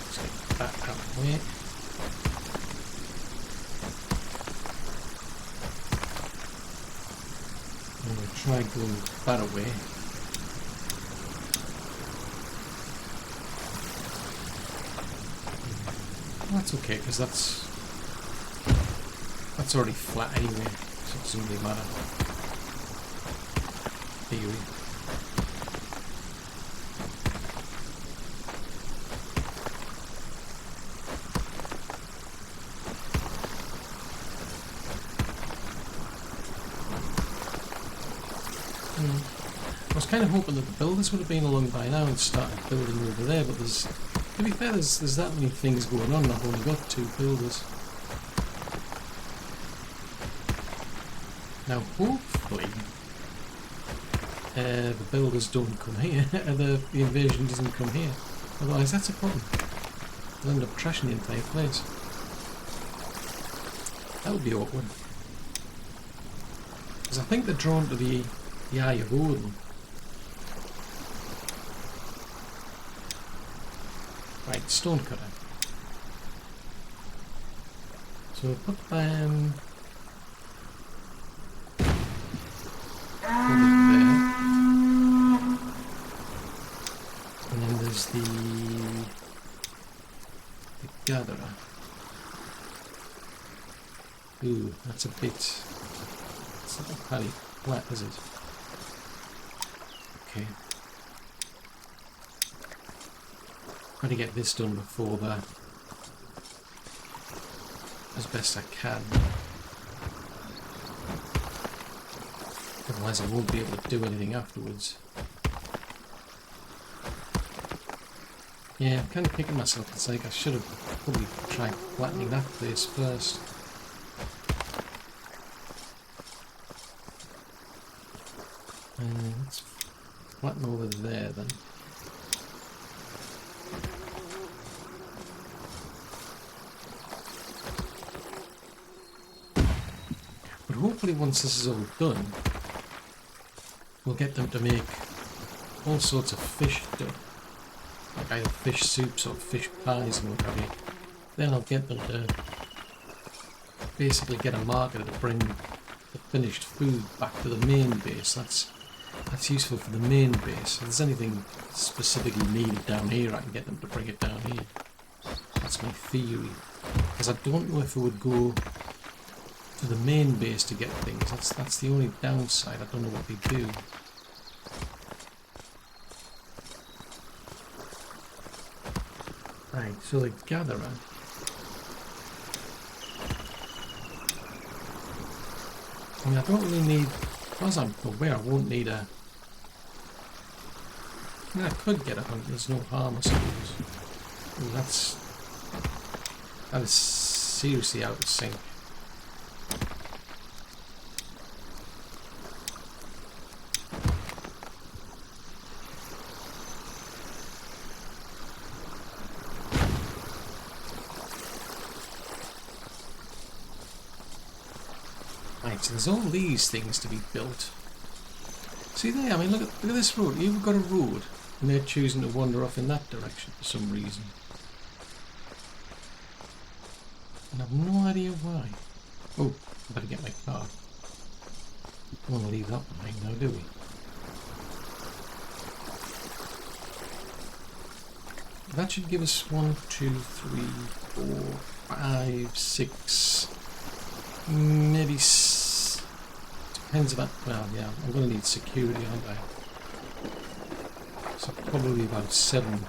Let's get that out of the way. Try going that away. Well, that's okay, because that's already flat anyway, so it doesn't really matter. Theory. I was kind of hoping that the builders would have been along by now and started building over there, but to be fair, there's that many things going on. I've only got 2 builders. Now, hopefully, the builders don't come here, and the invasion doesn't come here. Otherwise, that's a problem. They'll end up trashing the entire place. That would be awkward. Because I think they're drawn to the Eye of Odin. Right, stone cutter. So we'll put them over there. And then there's the gatherer. Ooh, that's a bit... It's not entirely flat, is it? Okay. Try to get this done before that, as best I can. Otherwise I won't be able to do anything afterwards. Yeah, I'm kind of kicking myself. It's like I should have probably tried flattening that place first. Let's flatten over there then. But hopefully once this is all done, we'll get them to make all sorts of fish stuff. Like either fish soups or fish pies and what have you. Then I'll get them to basically get a market to bring the finished food back to the main base. That's useful for the main base. If there's anything specifically needed down here, I can get them to bring it down here. That's my theory. Because I don't know if it would go to the main base to get things. That's the only downside. I don't know what they do. Right, so the gatherer. I mean, I don't really need, as far as I'm aware, I won't need a... I mean, I could get it, but there's no harm, I suppose. Ooh, that is seriously out of sync. Right, so there's all these things to be built. See there, I mean, look at this road. You've got a road, and they're choosing to wander off in that direction for some reason. And I've no idea why. Oh, I better get my car. Don't want to leave that behind now, do we? That should give us 1, 2, 3, 4, 5, 6, maybe depends about, well, yeah, I'm going to need security, aren't I? So probably about 7.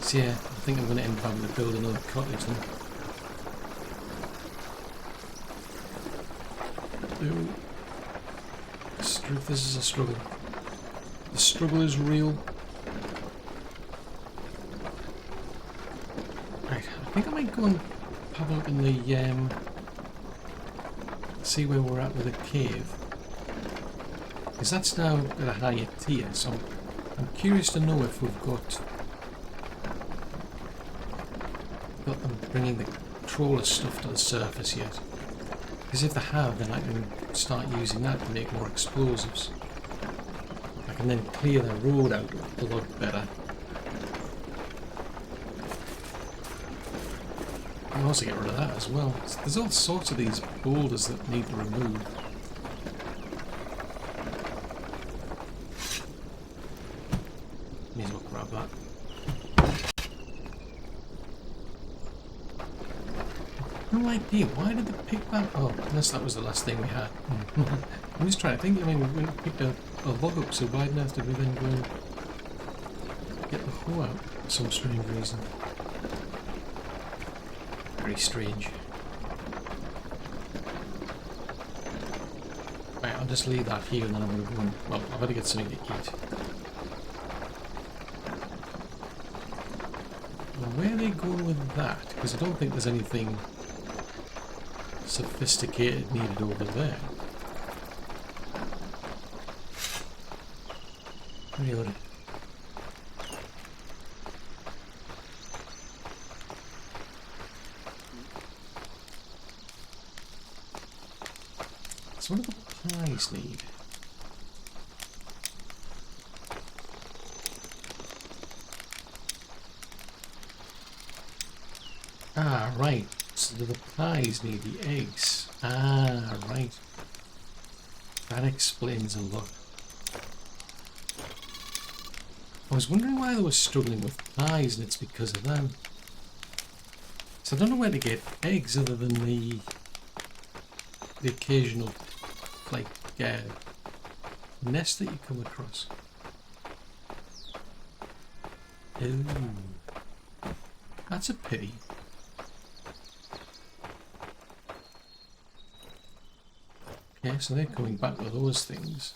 So yeah, I think I'm going to end up having to build another cottage then. This is a struggle. The struggle is real. Right, I think I might go and have a look in the see where we're at with the cave, because that's now at a higher tier, so I'm curious to know if we've got them bringing the trawler stuff to the surface yet, because if they have, then I can start using that to make more explosives. I can then clear the road out a lot better. I can also get rid of that as well. There's all sorts of these boulders that need to remove. May as well grab that. No idea, why did they pick that? Oh, unless that was the last thing we had. I'm just trying to think, I mean, we picked a log up, so why did we then go and get the hoe out for some strange reason? Very strange. Right, I'll just leave that here and then I'm going to go and, well, I've got to get something to eat. Well, where are they going with that? Because I don't think there's anything sophisticated needed over there. Really? So what do the pies need? Ah, right. So do the pies need the eggs? Ah, right. That explains a lot. I was wondering why they were struggling with pies, and it's because of them. So I don't know where to get eggs other than the occasional, like, nest that you come across. Ooh, that's a pity. Okay, so they're coming back with those things.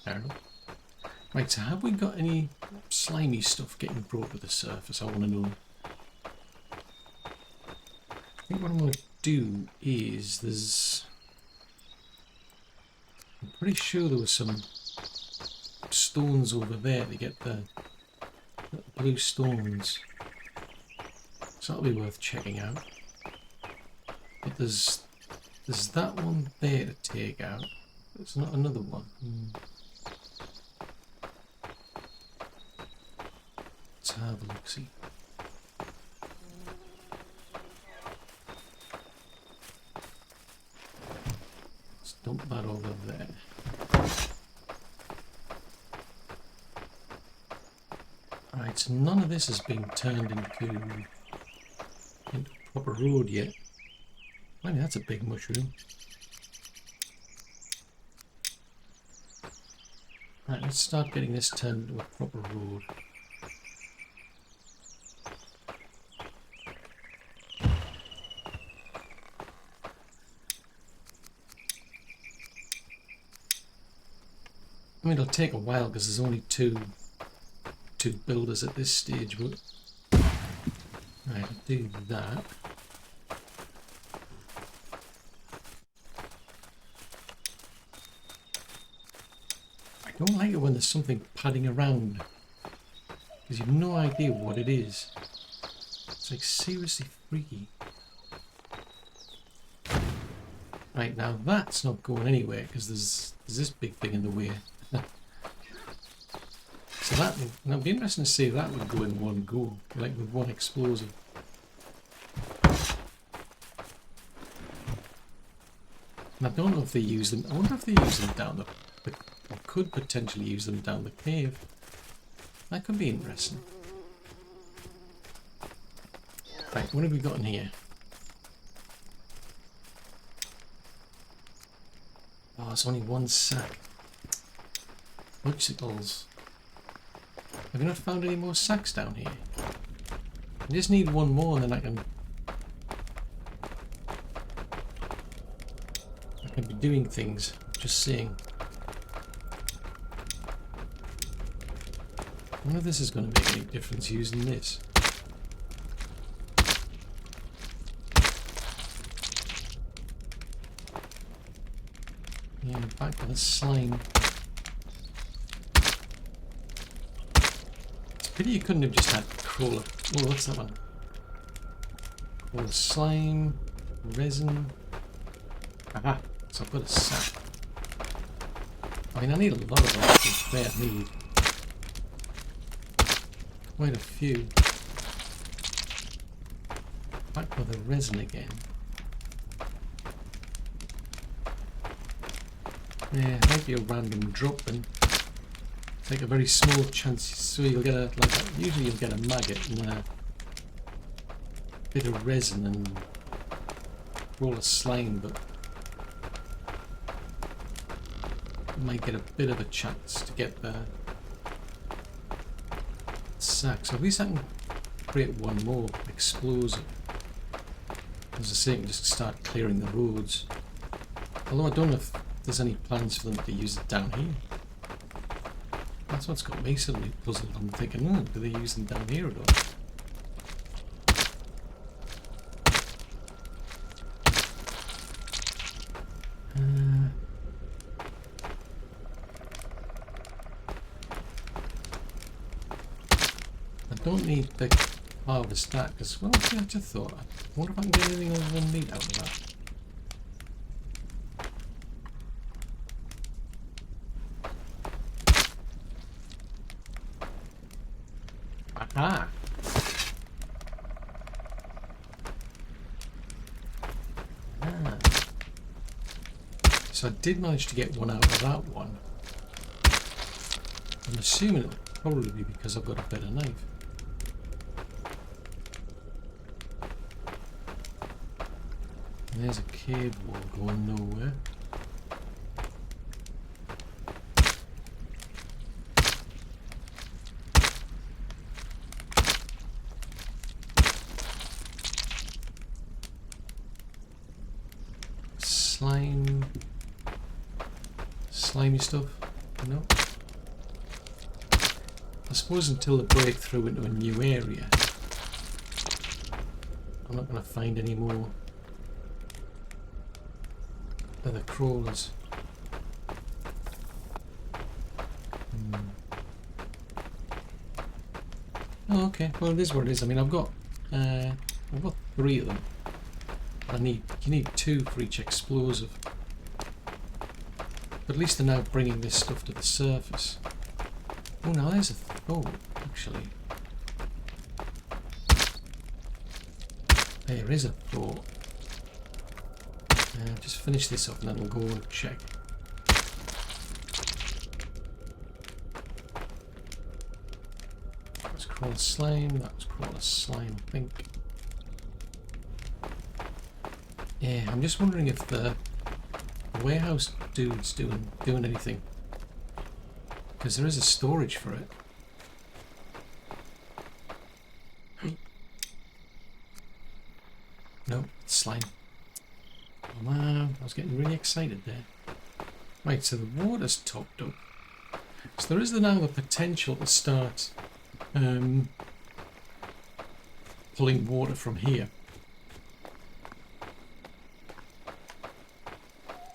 Fair enough. Right, so have we got any slimy stuff getting brought to the surface? I want to know. I think what I'm going to do is I'm pretty sure there was some stones over there to get the blue stones. So that'll be worth checking out. But there's that one there to take out. There's not another one. Let's have a look, see. Let's dump that over there. Alright, so none of this has been turned into proper road yet. I mean, that's a big mushroom. Right, let's start getting this turned into a proper road. I mean, it'll take a while because there's only two builders at this stage, but right, I'll do that. I don't like it when there's something padding around because you've no idea what it is. It's like seriously freaky. Right, now that's not going anywhere because there's this big thing in the way. So that, now it'd be interesting to see if that would go in one go, like with one explosive. And I don't know if they use them. I wonder if they use them down the. Or could potentially use them down the cave. That could be interesting. Right, what have we got in here? Oh, it's only one sack. Bicycles. Have you not found any more sacks down here? I just need one more and then I can be doing things. Just saying. I wonder if this is going to make any difference using this. Yeah, back to the slime. Pity you couldn't have just had crawler. Oh, what's that one? Crawler slime, resin. Aha! So I've got a sack. I mean, I need a lot of them. It's bare need. Quite a few. Back with the resin again. Yeah, might be a random drop then. Take a very small chance, so you'll get a usually you'll get a maggot and a bit of resin and roll of slime, but you might get a bit of a chance to get the sack. So at least I can create one more explosive. As I say, I can just start clearing the roads. Although I don't know if there's any plans for them to use it down here. That's what's got me suddenly puzzled. I'm thinking, oh, do they use them down here at all? I don't need to harvest that because, well, I just thought, I wonder if I can get anything other than meat out of that. Ah. So I did manage to get one out of that one. I'm assuming it'll probably be because I've got a better knife. And there's a cave wall going nowhere. Slimy stuff, no. I suppose until the breakthrough into a new area, I'm not going to find any more other crawlers. Oh, okay. Well, it is what it is. I mean, I've got 3 of them. You need 2 for each explosive. But at least they're now bringing this stuff to the surface. Oh, now there's a actually. There is a thought. Just finish this up and then we'll go and check. That was crawler slime, that was crawler slime, I think. Yeah, I'm just wondering if the warehouse dude's doing anything. Because there is a storage for it. No, it's slime. Oh man, I was getting really excited there. Right, so the water's topped up. So there is now the potential to start pulling water from here.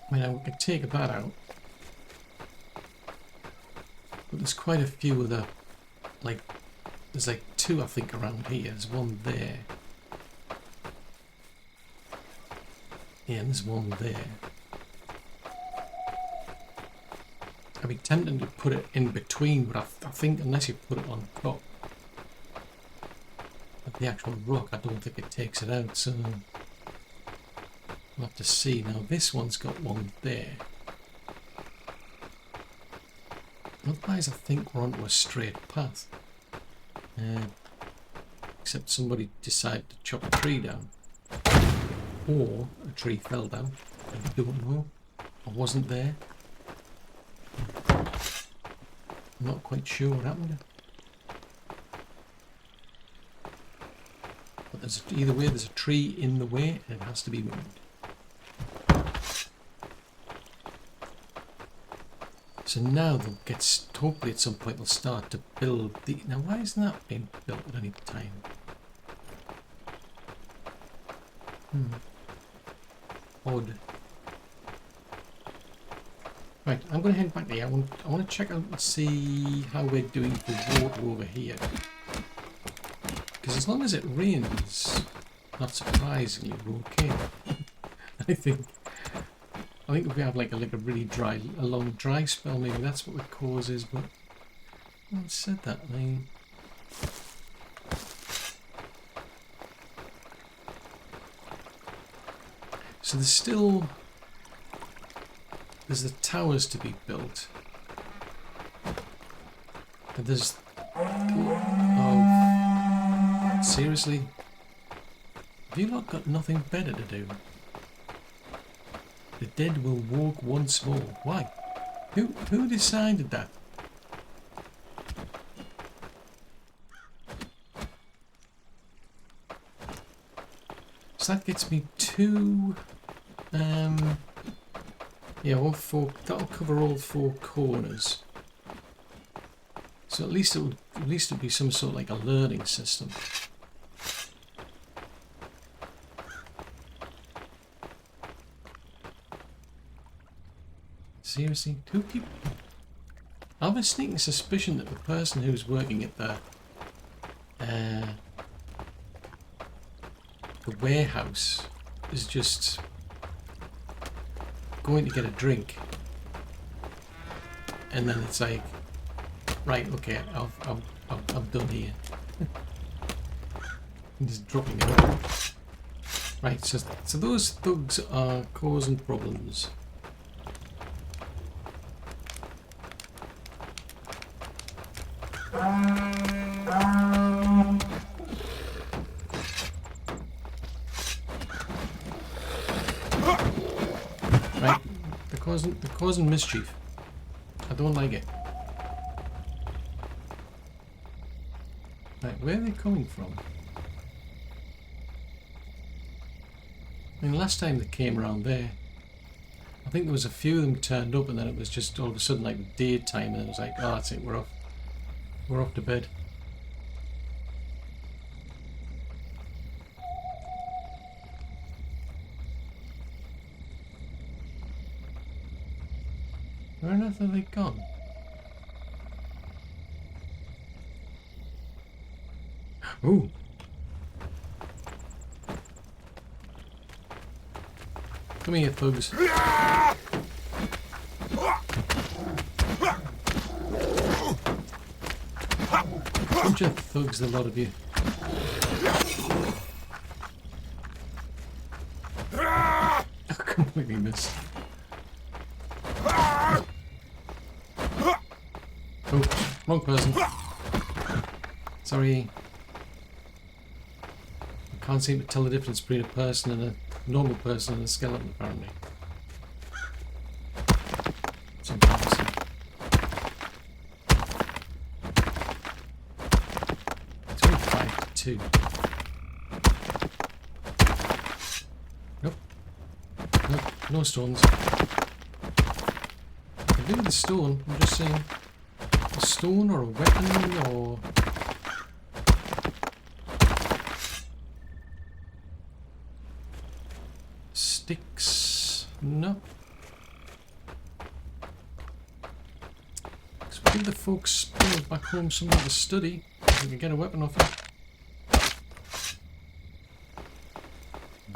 I mean, I could take that out. But there's quite a few of the, like, there's like 2 I think around here. There's one there. Yeah, and there's one there. I'd be tempted to put it in between, but I think unless you put it on top of the actual rock, I don't think it takes it out, so we'll have to see. Now this one's got one there. Otherwise I think we're onto a straight path. Except somebody decided to chop a tree down. Or a tree fell down. I don't know. I wasn't there. I'm not quite sure what happened. But there's either way, there's a tree in the way and it has to be moved. So now they'll get, hopefully at some point they'll start to build the, now why isn't that being built at any time? Odd. Right, I'm going to head back there. I want to check out and see how we're doing for water over here. Because as long as it rains, not surprisingly, we're okay. I think if we have like a really dry, a long dry spell, maybe that's what the cause is. But I said that. I mean, so there's the towers to be built. And there's, oh, seriously? Have you lot got nothing better to do? The dead will walk once more. Why? Who decided that? So that gets me 2, yeah, all 4. That'll cover all 4 corners. So at least it'll be some sort of like a learning system. Seriously, 2 people. I have a sneaking suspicion that the person who's working at the warehouse is just going to get a drink, and then it's like, right, okay, I'm done here. I'm just dropping it off. Right, so those thugs are causing problems. They're causing mischief. I don't like it. Right, where are they coming from? I mean, last time they came around there, I think there was a few of them turned up, and then it was just all of a sudden like daytime, and it was like, oh, that's it, we're off to bed. Where on earth have they gone? Ooh. Come here, thugs. Bunch of thugs, a lot of you. I completely missed. Oh, wrong person. Sorry. I can't seem to tell the difference between a person and a normal person and a skeleton, apparently. Sometimes. It's only 5 to 2. Nope. Nope, no stones. I can do with the stone, I'm just saying. A stone or a weapon or... sticks? No. So give the folks back home something to study. We can get a weapon off it.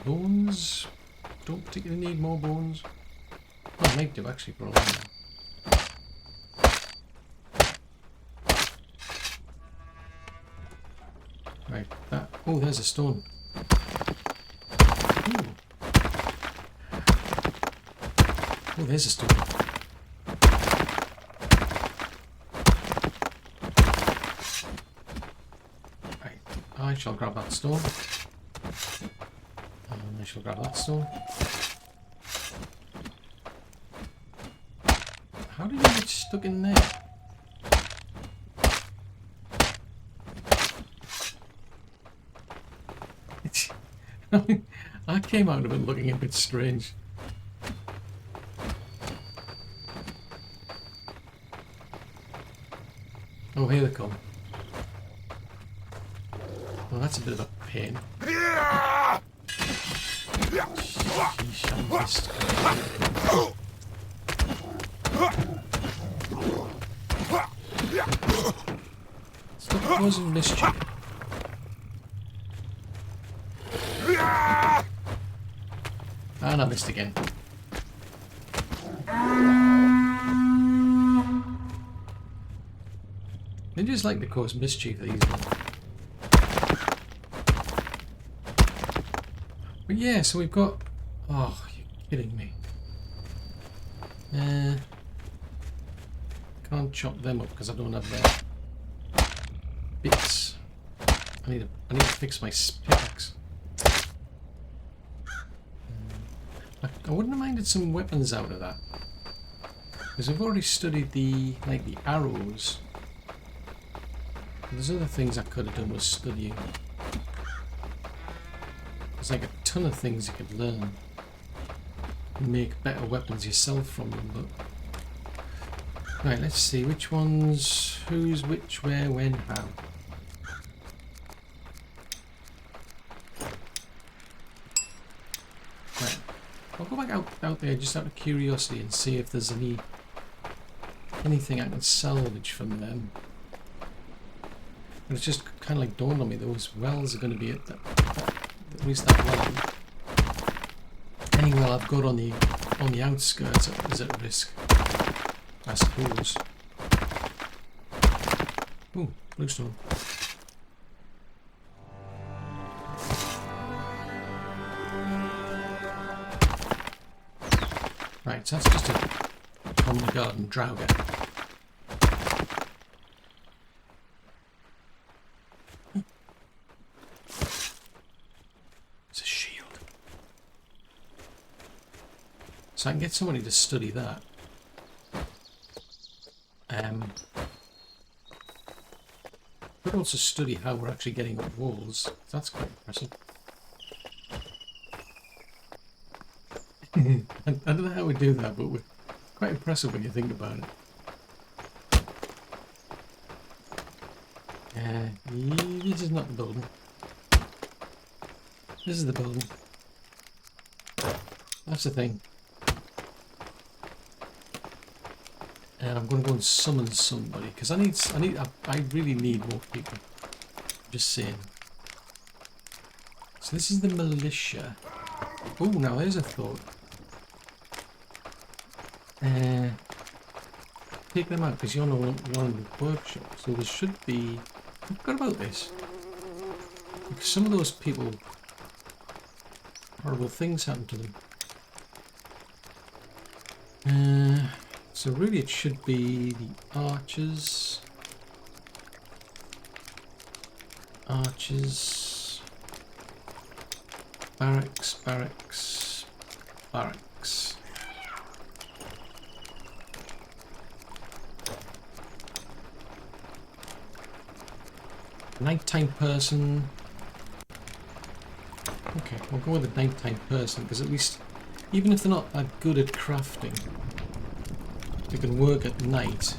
Bones. Don't particularly need more bones. Oh, I might do actually for a while. Right, that. Oh, there's a stone. Ooh. Oh, there's a stone. Right, I shall grab that stone. And I shall grab that stone. How did you get stuck in there? I came out of it looking a bit strange. Oh, here they come. Well, that's a bit of a pain. Sheesh, I missed. Stop causing mischief. And I missed again. They just like to cause mischief, these ones. But yeah, so we've got... Oh, you're kidding me. Can't chop them up because I don't have their bits. I need to fix my pickaxe. I wouldn't have minded some weapons out of that. Because I've already studied the arrows. There's other things I could have done with studying. There's like a ton of things you could learn. Make better weapons yourself from them, but... Right, let's see, which ones, who's which, where, when, how. Right, I'll go back out there just out of curiosity and see if there's anything I can salvage from them. But it's just kind of like dawned on me, those wells are going to be at least that well. Any well I've got on the outskirts is at risk, I suppose. Ooh, bluestone. Right, so that's just a common garden draugar. So I can get somebody to study that. Could also study how we're actually getting up walls. That's quite impressive. I don't know how we do that, but we're quite impressive when you think about it. This is not the building. This is the building. That's the thing. And I'm going to go and summon somebody because I really need more people. I'm just saying. So this is the militia. Oh, now there's a thought. Take them out because you're not in the workshop. So there should be. I forgot about this. Because some of those people, horrible things happen to them. So really it should be the archers. Archers. Barracks, barracks, barracks. Nighttime person. Okay, we'll go with a nighttime person because at least, even if they're not that good at crafting, they can work at night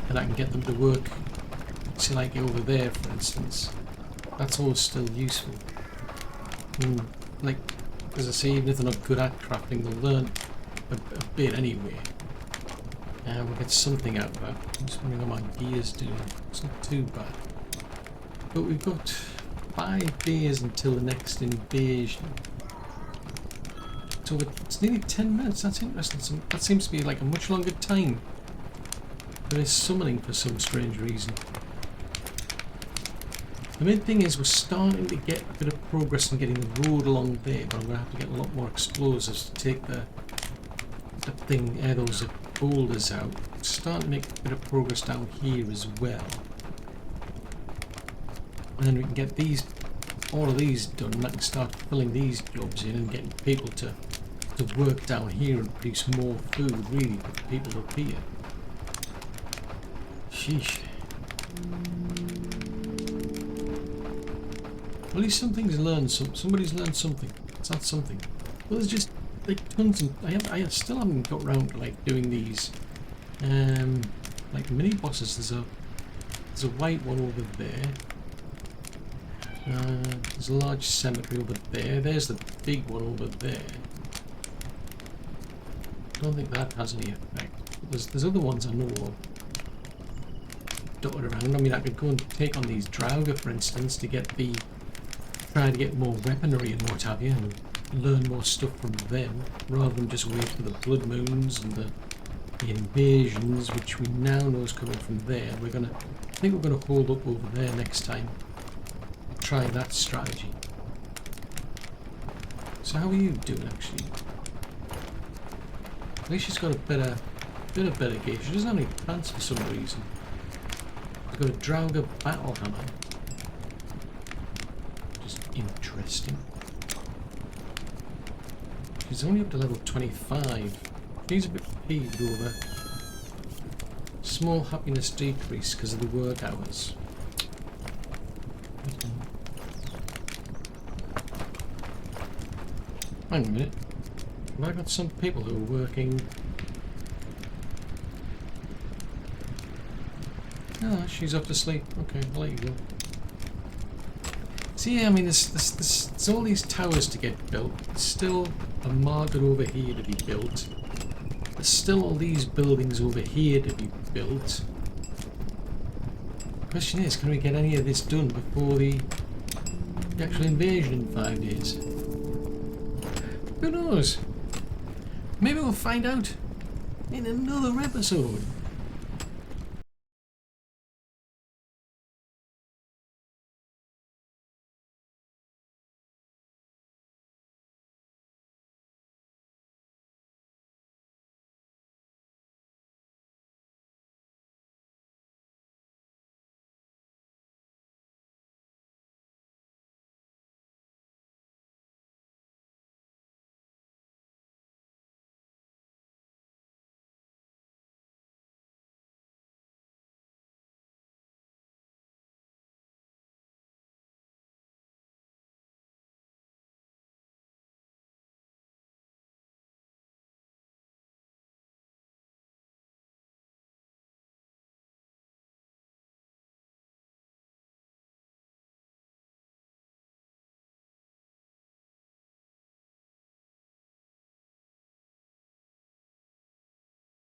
and I can get them to work. See, like over there, for instance. That's all still useful. Like, as I say, even if they're not good at crafting, they'll learn a bit anyway. And we'll get something out of that. I'm just wondering how my gear's doing. It's not too bad. But we've got 5 days until the next invasion. So it's nearly 10 minutes. That's interesting. That seems to be like a much longer time. There is summoning for some strange reason. The main thing is we're starting to get a bit of progress in getting the road along there, but I'm going to have to get a lot more explosives to take those boulders out. Starting to make a bit of progress down here as well. And then we can get all of these done, and I can start filling these jobs in and getting people to work down here and produce more food, really, for the people up here. Sheesh. At least somebody's learned something. It's not something. Well, there's just like tons of. I still haven't got around to like doing these, like mini bosses. There's a white one over there. There's a large cemetery over there. There's the big one over there. I don't think that has any effect. There's other ones I know of dotted around. I mean, I could go and take on these Drauga, for instance, to try to get more weaponry and what have you, and learn more stuff from them, rather than just wait for the blood moons and the invasions, which we now know is coming from there. I think we're gonna hold up over there next time. Try that strategy. So how are you doing, actually? At least she's got a bit of better gear. She doesn't have any pants for some reason. She's got a Drauga battle hammer. Just interesting. She's only up to level 25. She's a bit peeved over. Small happiness decrease because of the work hours. Hang on a minute. Have I got some people who are working? Ah, she's up to sleep. Okay, I'll let you go. See, I mean, there's all these towers to get built. There's still a market over here to be built. There's still all these buildings over here to be built. The question is, can we get any of this done before the actual invasion in 5 days? Who knows? Maybe we'll find out in another episode.